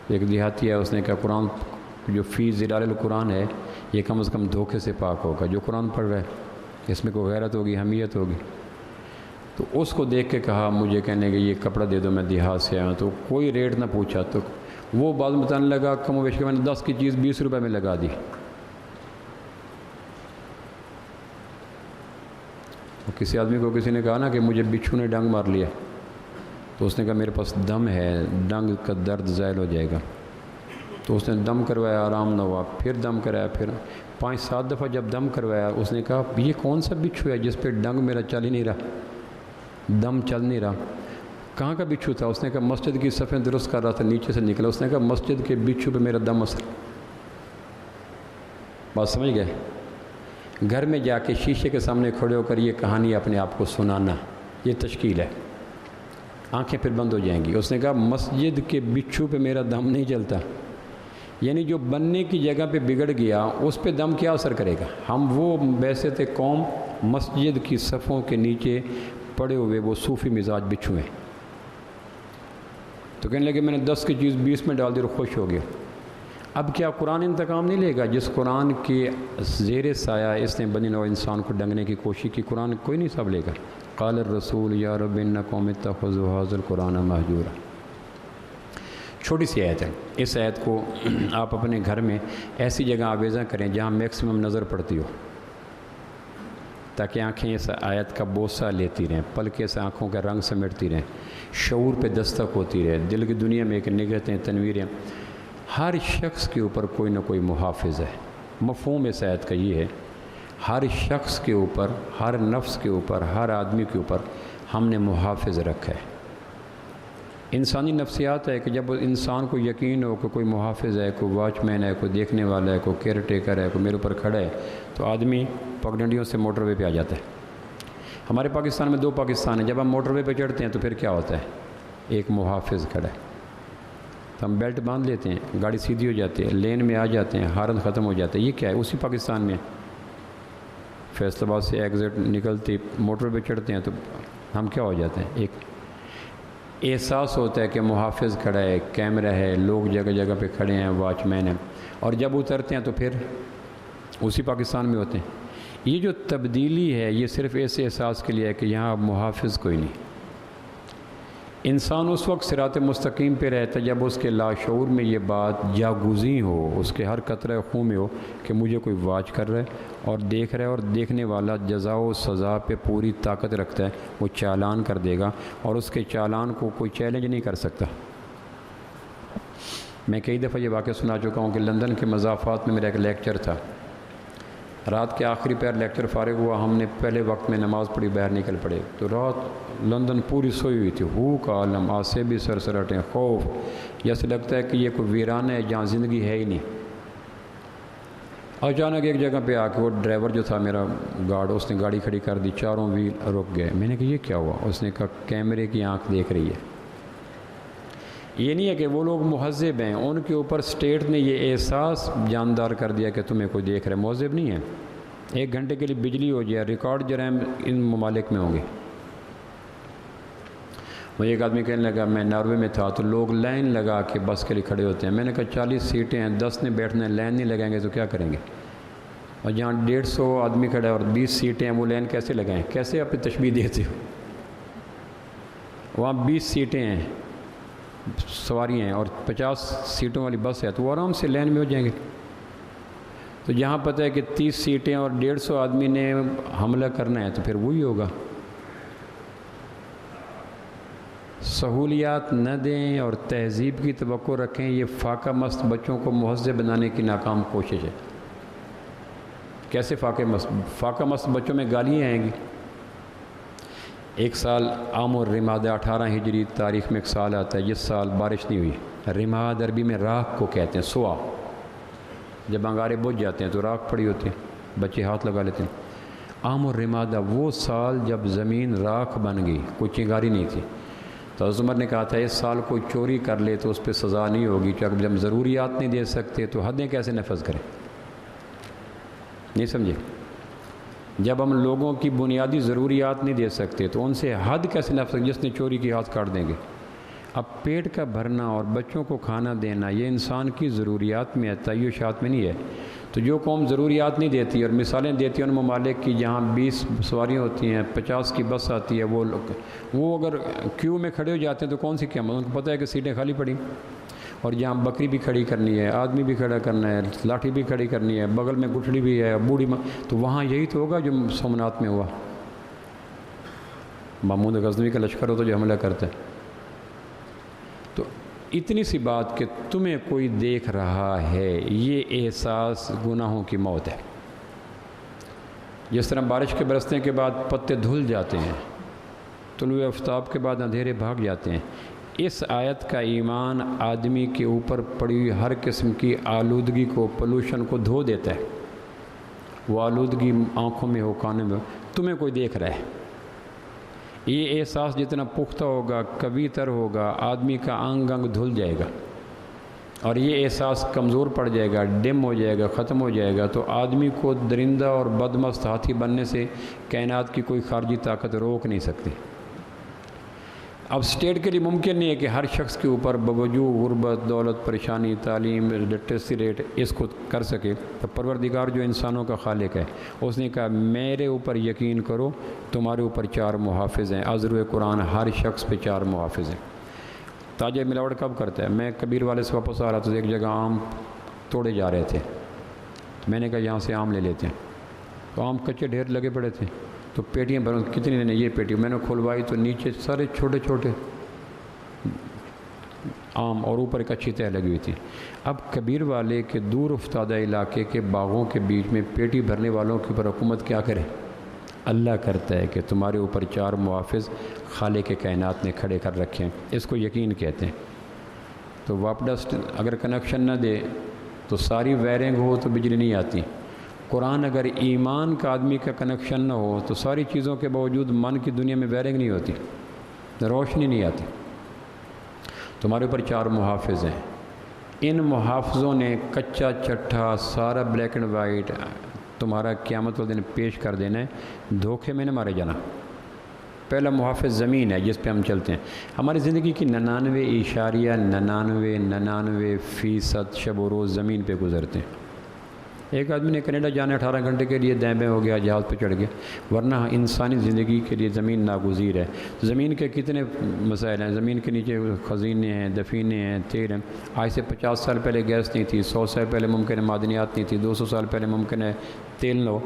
ایک دیہاتی ہے، اس نے کہا قرآن جو فی ظلال القرآن ہے یہ کم از کم دھوکے سے پاک ہوگا. جو قرآن پڑھ رہا ہے اس میں کوئی غیرت ہوگی، حمیت ہوگی. تو اس کو دیکھ کے کہا مجھے کہنے کہ یہ کپڑا دے دو، میں دیہات سے آیا ہوں. تو کوئی ریٹ نہ پوچھا. تو وہ بعد میں بتانے لگا کم و بیش کہ میں نے 10 کی چیز 20 روپے میں لگا دی. کسی آدمی کو کسی نے کہا نا کہ مجھے بچھو نے ڈنگ مار لیا، تو اس نے کہا میرے پاس دم ہے، ڈنگ کا درد زائل ہو جائے گا. تو اس نے دم کروایا، آرام نہ ہوا. پھر دم کرایا، پھر 5-7 دفعہ جب دم کروایا اس نے کہا یہ کون سا بچھو ہے جس پہ ڈنگ میرا چل ہی نہیں رہا، دم چل نہیں رہا. کہاں کا بچھو تھا؟ اس نے کہا مسجد کی صفیں درست کر رہا تھا، نیچے سے نکلا. اس نے کہا مسجد کے بچھو پہ میرا دم اثر. بات سمجھ گئے؟ گھر میں جا کے شیشے کے سامنے کھڑے ہو کر یہ کہانی اپنے آپ کو سنانا، یہ تشکیل ہے. آنکھیں پھر بند ہو جائیں گی. اس نے کہا مسجد کے بچھو پہ میرا دم نہیں چلتا. یعنی جو بننے کی جگہ پہ بگڑ گیا اس پہ دم کیا اثر کرے گا؟ ہم وہ ویسے تھے قوم مسجد کی صفوں کے نیچے پڑے ہوئے وہ صوفی مزاج بچھو ہیں. تو کہنے لگے میں نے 10 کی چیز 20 میں ڈال دی اور خوش ہو گیا. اب کیا قرآن انتقام نہیں لے گا؟ جس قرآن کے زیر سایہ اس نے بنی نوع انسان کو ڈنگنے کی کوشش کی، قرآن کوئی نہیں حساب لے گا. قال الرسول یا رب ان قوم اتخذوا هذا القرآن مہجورا. چھوٹی سی آیت ہے. اس آیت کو آپ اپنے گھر میں ایسی جگہ آویزاں کریں جہاں میکسیمم نظر پڑتی ہو، تاکہ آنکھیں اس آیت کا بوسہ لیتی رہیں، پلکیں سے آنکھوں کا رنگ سمیٹتی رہیں، شعور پہ دستک ہوتی رہے، دل کی دنیا میں ایک نگہتیں، تنویریں. ہر شخص کے اوپر کوئی نہ کوئی محافظ ہے. مفہوم اس آیت کا یہ ہے ہر شخص کے اوپر، ہر نفس کے اوپر، ہر آدمی کے اوپر ہم نے محافظ رکھا ہے. انسانی نفسیات ہے کہ جب انسان کو یقین ہو کہ کوئی محافظ ہے، کوئی واچ مین ہے، کوئی دیکھنے والا ہے، کوئی کیئر ٹیکر ہے، کوئی میرے اوپر کھڑا ہے، تو آدمی پگڈنڈیوں سے موٹر وے پہ آ جاتا ہے. ہمارے پاکستان میں 2 پاکستان ہیں. جب ہم موٹر وے پہ چڑھتے ہیں تو پھر کیا ہوتا ہے؟ ایک محافظ کھڑا ہے. تو ہم بیلٹ باندھ لیتے ہیں، گاڑی سیدھی ہو جاتی ہے، لین میں آ جاتے ہیں، ہارن ختم ہو جاتا ہے۔ یہ کیا ہے؟ اسی پاکستان میں فیصل آباد سے ایگزٹ نکلتی موٹر پہ چڑھتے ہیں تو ہم کیا ہو جاتے ہیں، ایک احساس ہوتا ہے کہ محافظ کھڑا ہے، کیمرہ ہے، لوگ جگہ جگہ پہ کھڑے ہیں، واچ مین ہیں، اور جب اترتے ہیں تو پھر اسی پاکستان میں ہوتے ہیں۔ یہ جو تبدیلی ہے یہ صرف ایسے احساس کے لیے ہے کہ یہاں محافظ کوئی نہیں۔ انسان اس وقت صراط مستقیم پہ رہتا ہے جب اس کے لاشعور میں یہ بات جاگزیں ہو، اس کے ہر قطرہ خون میں ہو کہ مجھے کوئی واچ کر رہا ہے اور دیکھ رہا ہے، اور دیکھنے والا جزا و سزا پہ پوری طاقت رکھتا ہے، وہ چالان کر دے گا اور اس کے چالان کو کوئی چیلنج نہیں کر سکتا۔ میں کئی دفعہ یہ واقعہ سنا چکا ہوں کہ لندن کے مضافات میں میرا ایک لیکچر تھا، رات کے آخری پیر لیکچر فارغ ہوا، ہم نے پہلے وقت میں نماز پڑھی، باہر نکل پڑے تو رات لندن پوری سوئی ہوئی تھی، ہو کا عالم، آسے بھی سرسراٹیں، خوف، جیسے لگتا ہے کہ یہ کوئی ویران ہے جہاں زندگی ہے ہی نہیں۔ اچانک ایک جگہ پہ آ کے وہ ڈرائیور جو تھا میرا گارڈ، اس نے گاڑی کھڑی کر دی، چاروں ویل رک گئے۔ میں نے کہا یہ کیا ہوا؟ اس نے کہا کیمرے کی آنکھ دیکھ رہی ہے۔ یہ نہیں ہے کہ وہ لوگ مہذب ہیں، ان کے اوپر اسٹیٹ نے یہ احساس جاندار کر دیا کہ تمہیں کوئی دیکھ رہا ہے، مہذب نہیں ہے۔ 1 گھنٹے کے لیے بجلی ہو جائے، ریکارڈ جرائم ان ممالک میں ہوں گے۔ مجھے ایک آدمی کہنے لگا، میں ناروے میں تھا تو لوگ لائن لگا کے بس کے لیے کھڑے ہوتے ہیں۔ میں نے کہا 40 سیٹیں ہیں، 10 نے بیٹھنا ہے، لائن نہیں لگائیں گے تو کیا کریں گے؟ اور جہاں 150 آدمی کھڑا ہے اور 20 سیٹیں ہیں، وہ لائن کیسے لگائیں؟ کیسے آپ تشبیہ دیتے ہو؟ وہاں 20 سیٹیں ہیں، سواریاں ہیں، اور 50 سیٹوں والی بس ہے تو وہ آرام سے لائن میں ہو جائیں گے۔ تو جہاں پتہ ہے کہ 30 سیٹیں اور 150 آدمی نے حملہ کرنا ہے تو پھر وہی ہوگا۔ سہولیات نہ دیں اور تہذیب کی توقع رکھیں، یہ فاقہ مست بچوں کو مہذب بنانے کی ناکام کوشش ہے۔ کیسے فاقہ مست بچوں میں گالیاں آئیں گی؟ ایک سال عام الرماد 18 ہجری تاریخ میں ایک سال آتا ہے، جس سال بارش نہیں ہوئی۔ رماد عربی میں راکھ کو کہتے ہیں، سوا، جب انگارے بجھ جاتے ہیں تو راکھ پڑی ہوتی ہے، بچے ہاتھ لگا لیتے ہیں۔ عام الرمادہ وہ سال جب زمین راکھ بن گئی، کوئی چنگاری نہیں تھی، تو حضرت عمر نے کہا تھا اس سال کوئی چوری کر لے تو اس پہ سزا نہیں ہوگی، کیونکہ جب ضروریات نہیں دے سکتے تو حدیں کیسے نفذ کریں؟ نہیں سمجھے؟ جب ہم لوگوں کی بنیادی ضروریات نہیں دے سکتے تو ان سے حد کیسے نفذ؟ جس نے چوری کی ہاتھ کاٹ دیں گے۔ اب پیٹ کا بھرنا اور بچوں کو کھانا دینا یہ انسان کی ضروریات میں ہے، تعیشات میں نہیں ہے۔ تو جو قوم ضروریات نہیں دیتی اور مثالیں دیتی ہیں ان ممالک کی جہاں 20 سواریاں ہوتی ہیں، 50 کی بس آتی ہے، وہ اگر کیو میں کھڑے ہو جاتے ہیں تو کون سی قیامت؟ ان کو پتہ ہے کہ سیٹیں خالی پڑی، اور جہاں بکری بھی کھڑی کرنی ہے، آدمی بھی کھڑا کرنا ہے، لاٹھی بھی کھڑی کرنی ہے، بغل میں گٹھڑی بھی ہے، بوڑھی تو وہاں یہی تو ہوگا جو سومنات میں ہوا۔ محمود غزنوی کا لشکر ہوتا جو حملہ کرتا ہے۔ تو اتنی سی بات کہ تمہیں کوئی دیکھ رہا ہے، یہ احساس گناہوں کی موت ہے۔ جس طرح بارش کے برسنے کے بعد پتے دھل جاتے ہیں، طلوع آفتاب کے بعد اندھیرے بھاگ جاتے ہیں، اس آیت کا ایمان آدمی کے اوپر پڑی ہوئی ہر قسم کی آلودگی کو، پولوشن کو دھو دیتا ہے۔ وہ آلودگی آنکھوں میں ہو، کانوں میں ہو، تمہیں کوئی دیکھ رہا ہے۔ یہ احساس جتنا پختہ ہوگا، قوی تر ہوگا، آدمی کا انگ انگ دھل جائے گا، اور یہ احساس کمزور پڑ جائے گا، ڈم ہو جائے گا، ختم ہو جائے گا، تو آدمی کو درندہ اور بدمست ہاتھی بننے سے کائنات کی کوئی خارجی طاقت روک نہیں سکتی۔ اب اسٹیٹ کے لیے ممکن نہیں ہے کہ ہر شخص کے اوپر باوجود غربت، دولت، پریشانی، تعلیم، لٹریسی ریٹ اس کو کر سکے۔ تو پروردگار جو انسانوں کا خالق ہے، اس نے کہا میرے اوپر یقین کرو، تمہارے اوپر 4 محافظ ہیں۔ ازر قرآن ہر شخص پہ 4 محافظ ہیں۔ تاجر ملاوٹ کب کرتا ہے؟ میں کبیر والے سے واپس آ رہا تھا، ایک جگہ آم توڑے جا رہے تھے، میں نے کہا یہاں سے آم لے لیتے ہیں، تو آم کچے ڈھیر لگے پڑے تھے، تو پیٹیاں بھر، کتنی لینے؟ یہ پیٹی میں نے کھلوائی تو نیچے سارے چھوٹے چھوٹے آم اور اوپر ایک اچھی تہ لگی ہوئی تھی۔ اب کبیر والے کے دور افتادہ علاقے کے باغوں کے بیچ میں پیٹی بھرنے والوں کے اوپر حکومت کیا کرے؟ اللہ کرتا ہے کہ تمہارے اوپر 4 محافظ خالق کائنات نے کھڑے کر رکھے ہیں، اس کو یقین کہتے ہیں۔ تو واپس اگر کنیکشن نہ دے تو ساری وائرنگ ہو تو بجلی نہیں آتی۔ قرآن اگر ایمان کا آدمی کا کنیکشن نہ ہو تو ساری چیزوں کے باوجود من کی دنیا میں وائرنگ نہیں ہوتی، روشنی نہیں آتی۔ تمہارے اوپر 4 محافظ ہیں، ان محافظوں نے کچا چٹھا سارا بلیک اینڈ وائٹ تمہارا قیامت والے دن پیش کر دینا ہے، دھوکے میں نہ مارے جانا۔ پہلا محافظ زمین ہے جس پہ ہم چلتے ہیں۔ ہماری زندگی کی 99.99% شب و روز زمین پہ گزرتے ہیں۔ ایک آدمی نے کینیڈا جانا 18 گھنٹے کے لیے دیں بیں ہو گیا، جہاز پہ چڑھ گیا، ورنہ انسانی زندگی کے لیے زمین ناگزیر ہے۔ زمین کے کتنے مسائل ہیں، زمین کے نیچے خزینے ہیں، دفینے ہیں، تیل ہیں۔ آج سے 50 سال پہلے گیس نہیں تھی، 100 سال پہلے ممکن ہے معدنیات نہیں تھی، 200 سال پہلے ممکن ہے تیل نہ ہو۔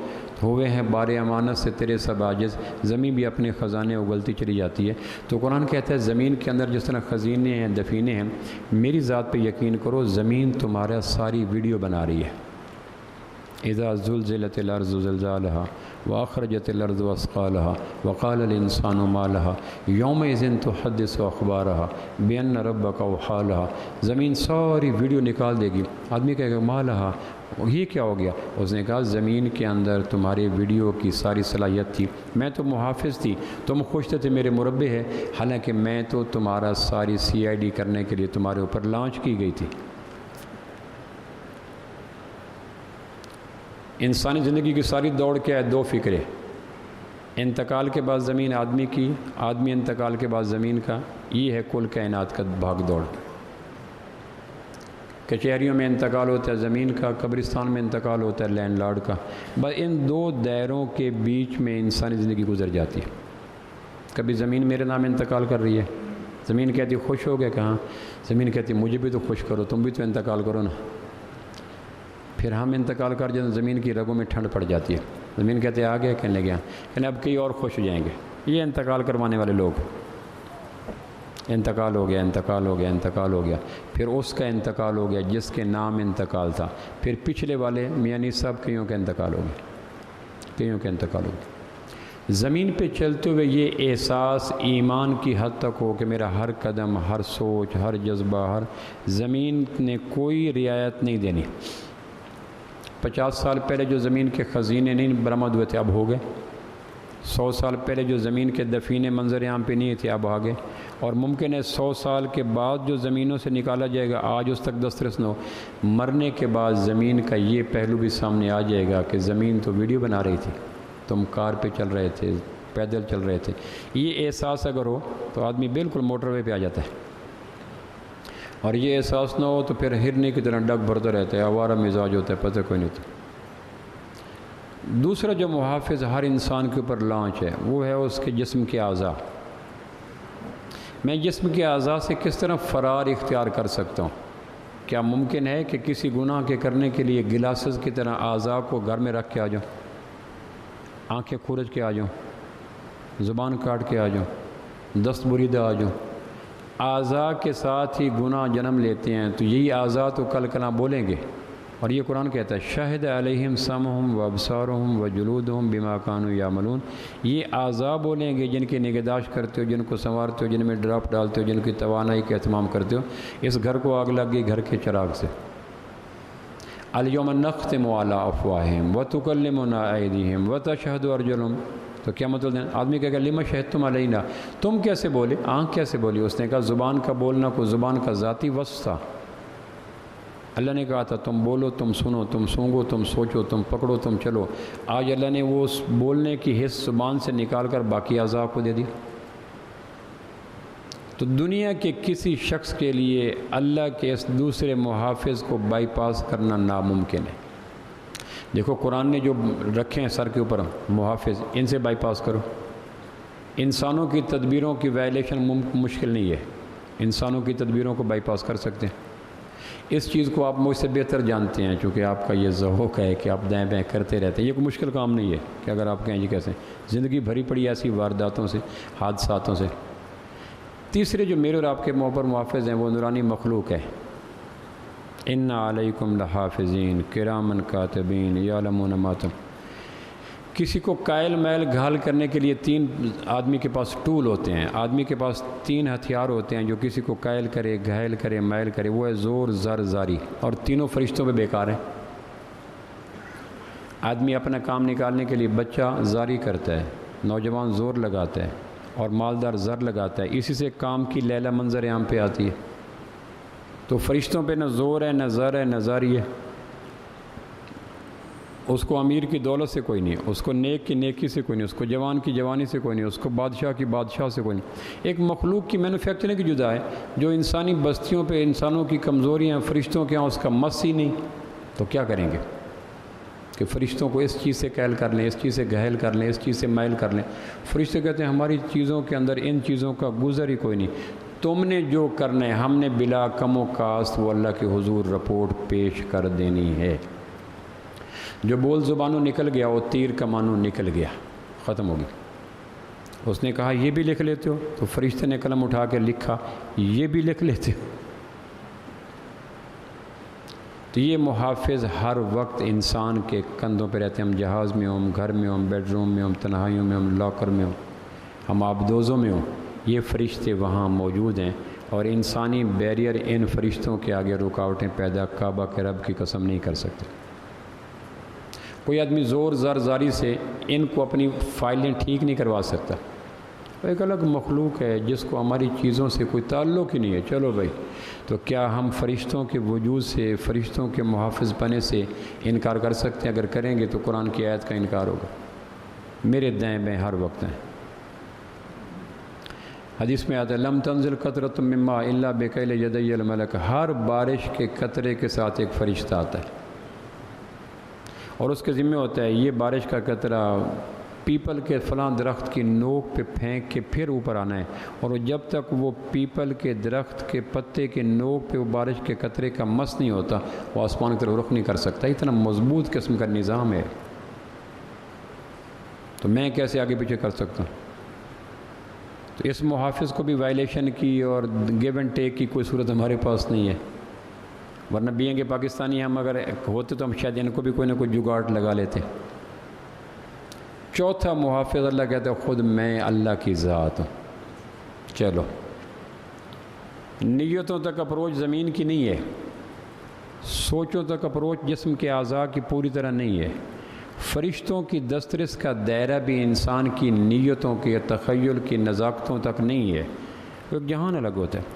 ہوئے ہیں بار امانت سے تیرے سب عاجز، زمین بھی اپنے خزانے اگلتی چلی جاتی ہے۔ تو قرآن کہتا ہے زمین کے اندر جس طرح خزینے ہیں، دفینے ہیں، میری ذات پہ یقین کرو، زمین تمہارا ساری ویڈیو بنا رہی ہے۔ اذا زلزلت الارض زلزالها واخرجت الارض اثقالها وقال الانسان ما لها يومئذ تحدث اخبارها بان ربك اوحى لها، زمین ساری ویڈیو نکال دے گی۔ آدمی کہے گا ما لها، یہ کیا ہو گیا؟ اس نے کہا زمین کے اندر تمہارے ویڈیو کی ساری صلاحیت تھی، میں تو محافظ تھی، تم خوش تھے میرے مربع ہے، حالانکہ میں تو تمہارا ساری CID کرنے کے لیے تمہارے اوپر لانچ کی گئی تھی۔ انسانی زندگی کی ساری دوڑ کیا ہے؟ 2 فکریں، انتقال کے بعد زمین آدمی کی، آدمی انتقال کے بعد زمین کا، یہ ہے کل کائنات کا بھاگ دوڑ۔ کچہریوں میں انتقال ہوتا ہے زمین کا، قبرستان میں انتقال ہوتا ہے لینڈ لارڈ کا، بس ان 2 دائروں کے بیچ میں انسانی زندگی گزر جاتی ہے۔ کبھی زمین میرے نام انتقال کر رہی ہے، زمین کہتی خوش ہو گئے، کہاں؟ زمین کہتی مجھے بھی تو خوش کرو، تم بھی تو انتقال کرو نا۔ پھر ہم انتقال کر جاتے، زمین کی رگوں میں ٹھنڈ پڑ جاتی ہے، زمین کہتے آ گیا، کہنے گیا، کہنے اب کئی اور خوش ہو جائیں گے۔ یہ انتقال کروانے والے لوگ، انتقال ہو گیا، انتقال ہو گیا، انتقال ہو گیا، پھر اس کا انتقال ہو گیا جس کے نام انتقال تھا، پھر پچھلے والے میاں نہیں صاحب کئیوں کا انتقال ہو گیا، کئیوں کا انتقال ہو گیا۔ زمین پہ چلتے ہوئے یہ احساس ایمان کی حد تک ہو کہ میرا ہر قدم، ہر سوچ، ہر جذبہ، ہر زمین نے کوئی رعایت نہیں دینی۔ 50 سال پہلے جو زمین کے خزینے نہیں برآمد ہوئے تھے اب ہو گئے، 100 سال پہلے جو زمین کے دفینے منظر عام پہ نہیں تھے اب آ گئے، اور ممکن ہے 100 سال کے بعد جو زمینوں سے نکالا جائے گا آج اس تک دسترس نہ ہو۔ مرنے کے بعد زمین کا یہ پہلو بھی سامنے آ جائے گا کہ زمین تو ویڈیو بنا رہی تھی، تم کار پہ چل رہے تھے، پیدل چل رہے تھے۔ یہ احساس اگر ہو تو آدمی بالکل موٹر وے پہ آ جاتا ہے، اور یہ احساس نہ ہو تو پھر ہرنے کی طرح ڈگ بھرتا رہتا ہے، آوارہ مزاج ہوتا ہے، پتہ کوئی نہیں ہوتا۔ دوسرا جو محافظ ہر انسان کے اوپر لانچ ہے وہ ہے اس کے جسم کے اعضاء۔ میں جسم کے اعضاء سے کس طرح فرار اختیار کر سکتا ہوں؟ کیا ممکن ہے کہ کسی گناہ کے کرنے کے لیے گلاسز کی طرح اعضاء کو گھر میں رکھ کے آ جاؤں، آنکھیں کھرچ کے آ جاؤں، زبان کاٹ کے آ جاؤں، دست بریدہ آ جاؤں؟ اعضاء کے ساتھ ہی گناہ جنم لیتے ہیں، تو یہی اعضاء تو کل کلام بولیں گے، اور یہ قرآن کہتا ہے شاہد علیہم سمعہم و ابصارہم و جلودہم بما کانوا یعملون۔ یہ اعضاء بولیں گے جن کی نگہداشت کرتے ہو، جن کو سنوارتے ہو، جن میں ڈراپ ڈالتے ہو، جن کی توانائی کا اہتمام کرتے ہو۔ اس گھر کو آگ لگ گئی گھر کے چراغ سے۔ الیوم نختم علی افواہہم وتکلمنا ایدیہم وتشہد ارجلہم، تو کیا مطلب ہے؟ آدمی کہے گا لما شہدتم علینا، تم کیسے بولے، آنکھ کیسے بولی؟ اس نے کہا زبان کا بولنا کو زبان کا ذاتی وصف تھا، اللہ نے کہا تھا تم بولو، تم سنو، تم سونگو، تم سوچو، تم پکڑو، تم چلو۔ آج اللہ نے وہ اس بولنے کی حص زبان سے نکال کر باقی اعضاء کو دے دی۔ تو دنیا کے کسی شخص کے لیے اللہ کے اس دوسرے محافظ کو بائی پاس کرنا ناممکن ہے۔ دیکھو قرآن نے جو رکھے ہیں سر کے اوپر محافظ، ان سے بائی پاس کرو۔ انسانوں کی تدبیروں کی وائلیشن مشکل نہیں ہے، انسانوں کی تدبیروں کو بائی پاس کر سکتے ہیں۔ اس چیز کو آپ مجھ سے بہتر جانتے ہیں، چونکہ آپ کا یہ ذوق ہے کہ آپ دائیں بائیں کرتے رہتے ہیں۔ یہ کوئی مشکل کام نہیں ہے کہ اگر آپ کہیں جی کیسے، زندگی بھری پڑی ایسی وارداتوں سے، حادثاتوں سے۔ تیسرے جو میرے اور آپ کے پر محافظ ہیں وہ نورانی مخلوق ہے۔ ان علیکم لحافظین کرامن کاتبین یعلمون ما تفعلون۔ کسی کو قائل میل گھال کرنے کے لیے 3 آدمی کے پاس ٹول ہوتے ہیں، آدمی کے پاس 3 ہتھیار ہوتے ہیں جو کسی کو قائل کرے، گھائل کرے، میل کرے۔ وہ ہے زور، زر، زاری، اور تینوں فرشتوں پہ بیکار ہیں۔ آدمی اپنا کام نکالنے کے لیے بچہ زاری کرتا ہے، نوجوان زور لگاتا ہے، اور مالدار زر لگاتا ہے، اسی سے کام کی لیلہ منظر عام پہ آتی ہے۔ تو فرشتوں پہ نہ زور ہے، نہ زر ہے، نہ زاری ہے۔ اس کو امیر کی دولت سے کوئی نہیں، اس کو نیک کی نیکی سے کوئی نہیں، اس کو جوان کی جوانی سے کوئی نہیں، اس کو بادشاہ کی بادشاہ سے کوئی نہیں۔ ایک مخلوق کی مینوفیکچرنگ کی جدا ہے، جو انسانی بستیوں پہ انسانوں کی کمزوریاں فرشتوں کے ہاں اس کا مس ہی نہیں، تو کیا کریں گے کہ فرشتوں کو اس چیز سے کیل کر لیں، اس چیز سے گھائل کر لیں، اس چیز سے مائل کر لیں۔ فرشتے کہتے ہیں ہماری چیزوں کے اندر ان چیزوں کا گزر ہی کوئی نہیں، تم نے جو کرنا ہے ہم نے بلا کم و کاست وہ اللہ کے حضور رپورٹ پیش کر دینی ہے۔ جو بول زبانوں نکل گیا وہ تیر کمانوں نکل گیا، ختم ہوگی۔ اس نے کہا یہ بھی لکھ لیتے ہو، تو فرشتے نے قلم اٹھا کے لکھا یہ بھی لکھ لیتے ہو۔ تو یہ محافظ ہر وقت انسان کے کندھوں پہ رہتے ہیں، ہم جہاز میں ہوں، ہم گھر میں ہوں، بیڈ روم میں ہوں، تنہائیوں میں ہم لاکر میں ہوں، ہم آبدوزوں میں ہوں، یہ فرشتے وہاں موجود ہیں، اور انسانی بیریئر ان فرشتوں کے آگے رکاوٹیں پیدا کعبہ کے رب کی قسم نہیں کر سکتے۔ کوئی آدمی زور زر زاری سے ان کو اپنی فائلیں ٹھیک نہیں کروا سکتا۔ ایک الگ مخلوق ہے جس کو ہماری چیزوں سے کوئی تعلق ہی نہیں ہے، چلو بھائی، تو کیا ہم فرشتوں کے وجود سے، فرشتوں کے محافظ بنے سے انکار کر سکتے ہیں؟ اگر کریں گے تو قرآن کی آیت کا انکار ہوگا۔ میرے دائیں بائیں ہر وقت ہیں۔ حدیث میں آتا ہے لم تنزل قطرۃ من ماء الا بکیل یدی الملک، ہر بارش کے قطرے کے ساتھ ایک فرشتہ آتا ہے اور اس کے ذمہ ہوتا ہے یہ بارش کا قطرہ پیپل کے فلاں درخت کی نوک پہ پھینک کے پھر اوپر آنا ہے، اور جب تک وہ پیپل کے درخت کے پتے کے نوک پہ وہ بارش کے قطرے کا مس نہیں ہوتا وہ آسمان کی طرف رخ نہیں کر سکتا۔ اتنا مضبوط قسم کا نظام ہے، تو میں کیسے آگے پیچھے کر سکتا ہوں؟ تو اس محافظ کو بھی وائلیشن کی اور گیو اینڈ ٹیک کی کوئی صورت ہمارے پاس نہیں ہے، ورنہ بھی کہ پاکستانی ہم اگر ہوتے تو ہم شاید ان کو بھی کوئی نہ کوئی جگاڑ لگا لیتے۔ چوتھا محافظ اللہ کہتا ہے خود میں اللہ کی ذات ہوں۔ چلو، نیتوں تک اپروچ زمین کی نہیں ہے، سوچوں تک اپروچ جسم کے اعضاء کی پوری طرح نہیں ہے، فرشتوں کی دسترس کا دائرہ بھی انسان کی نیتوں کی یا تخیل کی نزاکتوں تک نہیں ہے، ایک جہان الگ ہوتا ہے۔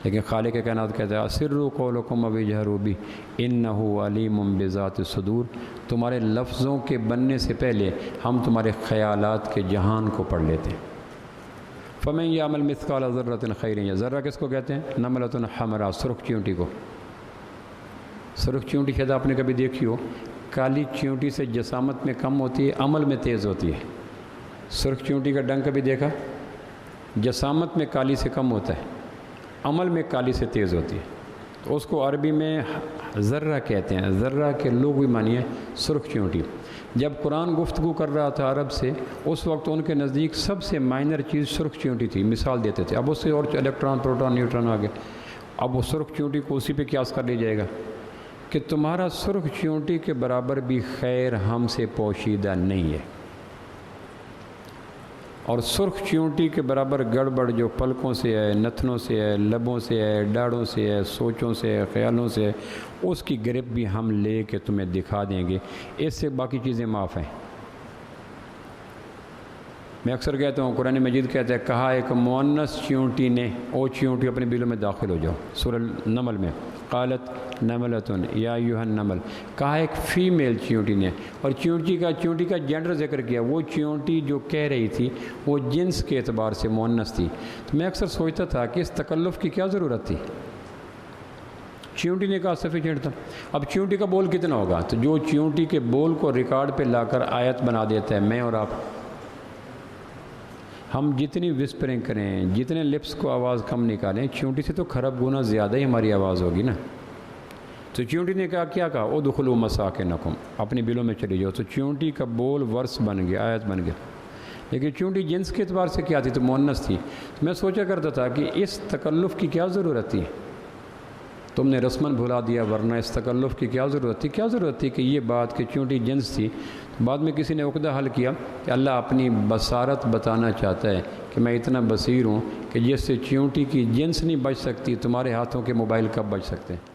لیکن خالق کائنات کہتا ہے اسروا قولکم او اجہروا بہ انہ علیم بذات الصدور، تمہارے لفظوں کے بننے سے پہلے ہم تمہارے خیالات کے جہان کو پڑھ لیتے ہیں۔ فمن یعمل مثقال ذرۃ خیرا یرہ، ذرہ کس کو کہتے ہیں؟ نملۃ حمراء، سرخ چیونٹی کو۔ سرخ چیونٹی شاید آپ نے کبھی دیکھی ہو، کالی چیونٹی سے جسامت میں کم ہوتی ہے، عمل میں تیز ہوتی ہے۔ سرخ چیونٹی کا ڈنگ کبھی دیکھا؟ جسامت میں کالی سے کم ہوتا ہے، عمل میں کالی سے تیز ہوتی ہے، تو اس کو عربی میں ذرہ کہتے ہیں۔ ذرہ کے لغوی معنی ہے سرخ چیونٹی۔ جب قرآن گفتگو کر رہا تھا عرب سے، اس وقت ان کے نزدیک سب سے مائنر چیز سرخ چیونٹی تھی، مثال دیتے تھے۔ اب اس سے اور الیکٹران، پروٹون، نیوٹران آ گئے، اب وہ سرخ چیونٹی کو اسی پہ قیاس کر لیا جائے گا کہ تمہارا سرخ چیونٹی کے برابر بھی خیر ہم سے پوشیدہ نہیں ہے، اور سرخ چیونٹی کے برابر گڑبڑ جو پلکوں سے ہے، نتنوں سے ہے، لبوں سے ہے، ڈاڑوں سے ہے، سوچوں سے ہے، خیالوں سے ہے، اس کی گرپ بھی ہم لے کے تمہیں دکھا دیں گے، اس سے باقی چیزیں معاف ہیں۔ میں اکثر کہتا ہوں، قرآن مجید کہتا ہے کہا ایک مؤنث چیونٹی نے، او چیونٹی اپنے بلوں میں داخل ہو جاؤ، سورہ نمل میں قالت نملۃ یا ایھا النمل، کہا ایک فیمیل چیونٹی نے، اور چیونٹی کا جینڈر ذکر کیا، وہ چیونٹی جو کہہ رہی تھی وہ جنس کے اعتبار سے مؤنث تھی۔ تو میں اکثر سوچتا تھا کہ اس تکلف کی کیا ضرورت تھی، چیونٹی نے کہا سفیشینٹ تھا۔ اب چیونٹی کا بول کتنا ہوگا؟ تو جو چیونٹی کے بول کو ریکارڈ پہ لا کر آیت بنا دیتا ہے، میں اور آپ، ہم جتنی وسپرنگ کریں، جتنے لپس کو آواز کم نکالیں، چیونٹی سے تو کھرب گنا زیادہ ہی ہماری آواز ہوگی نا۔ تو چیونٹی نے کیا کہا ادخلوا مساکنکم، اپنے بلوں میں چلی جاؤ، تو چیونٹی کا بول ورس بن گیا، آیت بن گیا۔ لیکن چیونٹی جنس کے اعتبار سے کیا تھی؟ تو مؤنث تھی۔ میں سوچا کرتا تھا کہ اس تکلف کی کیا ضرورت تھی؟ تم نے رسماً بھلا دیا، ورنہ اس تکلف کی کیا ضرورت تھی کہ یہ بات کہ چیونٹی جنس تھی۔ بعد میں کسی نے عقدہ حل کیا کہ اللہ اپنی بصارت بتانا چاہتا ہے کہ میں اتنا بصیر ہوں کہ جس سے چیونٹی کی جنس نہیں بچ سکتی، تمہارے ہاتھوں کے موبائل کب بچ سکتے ہیں؟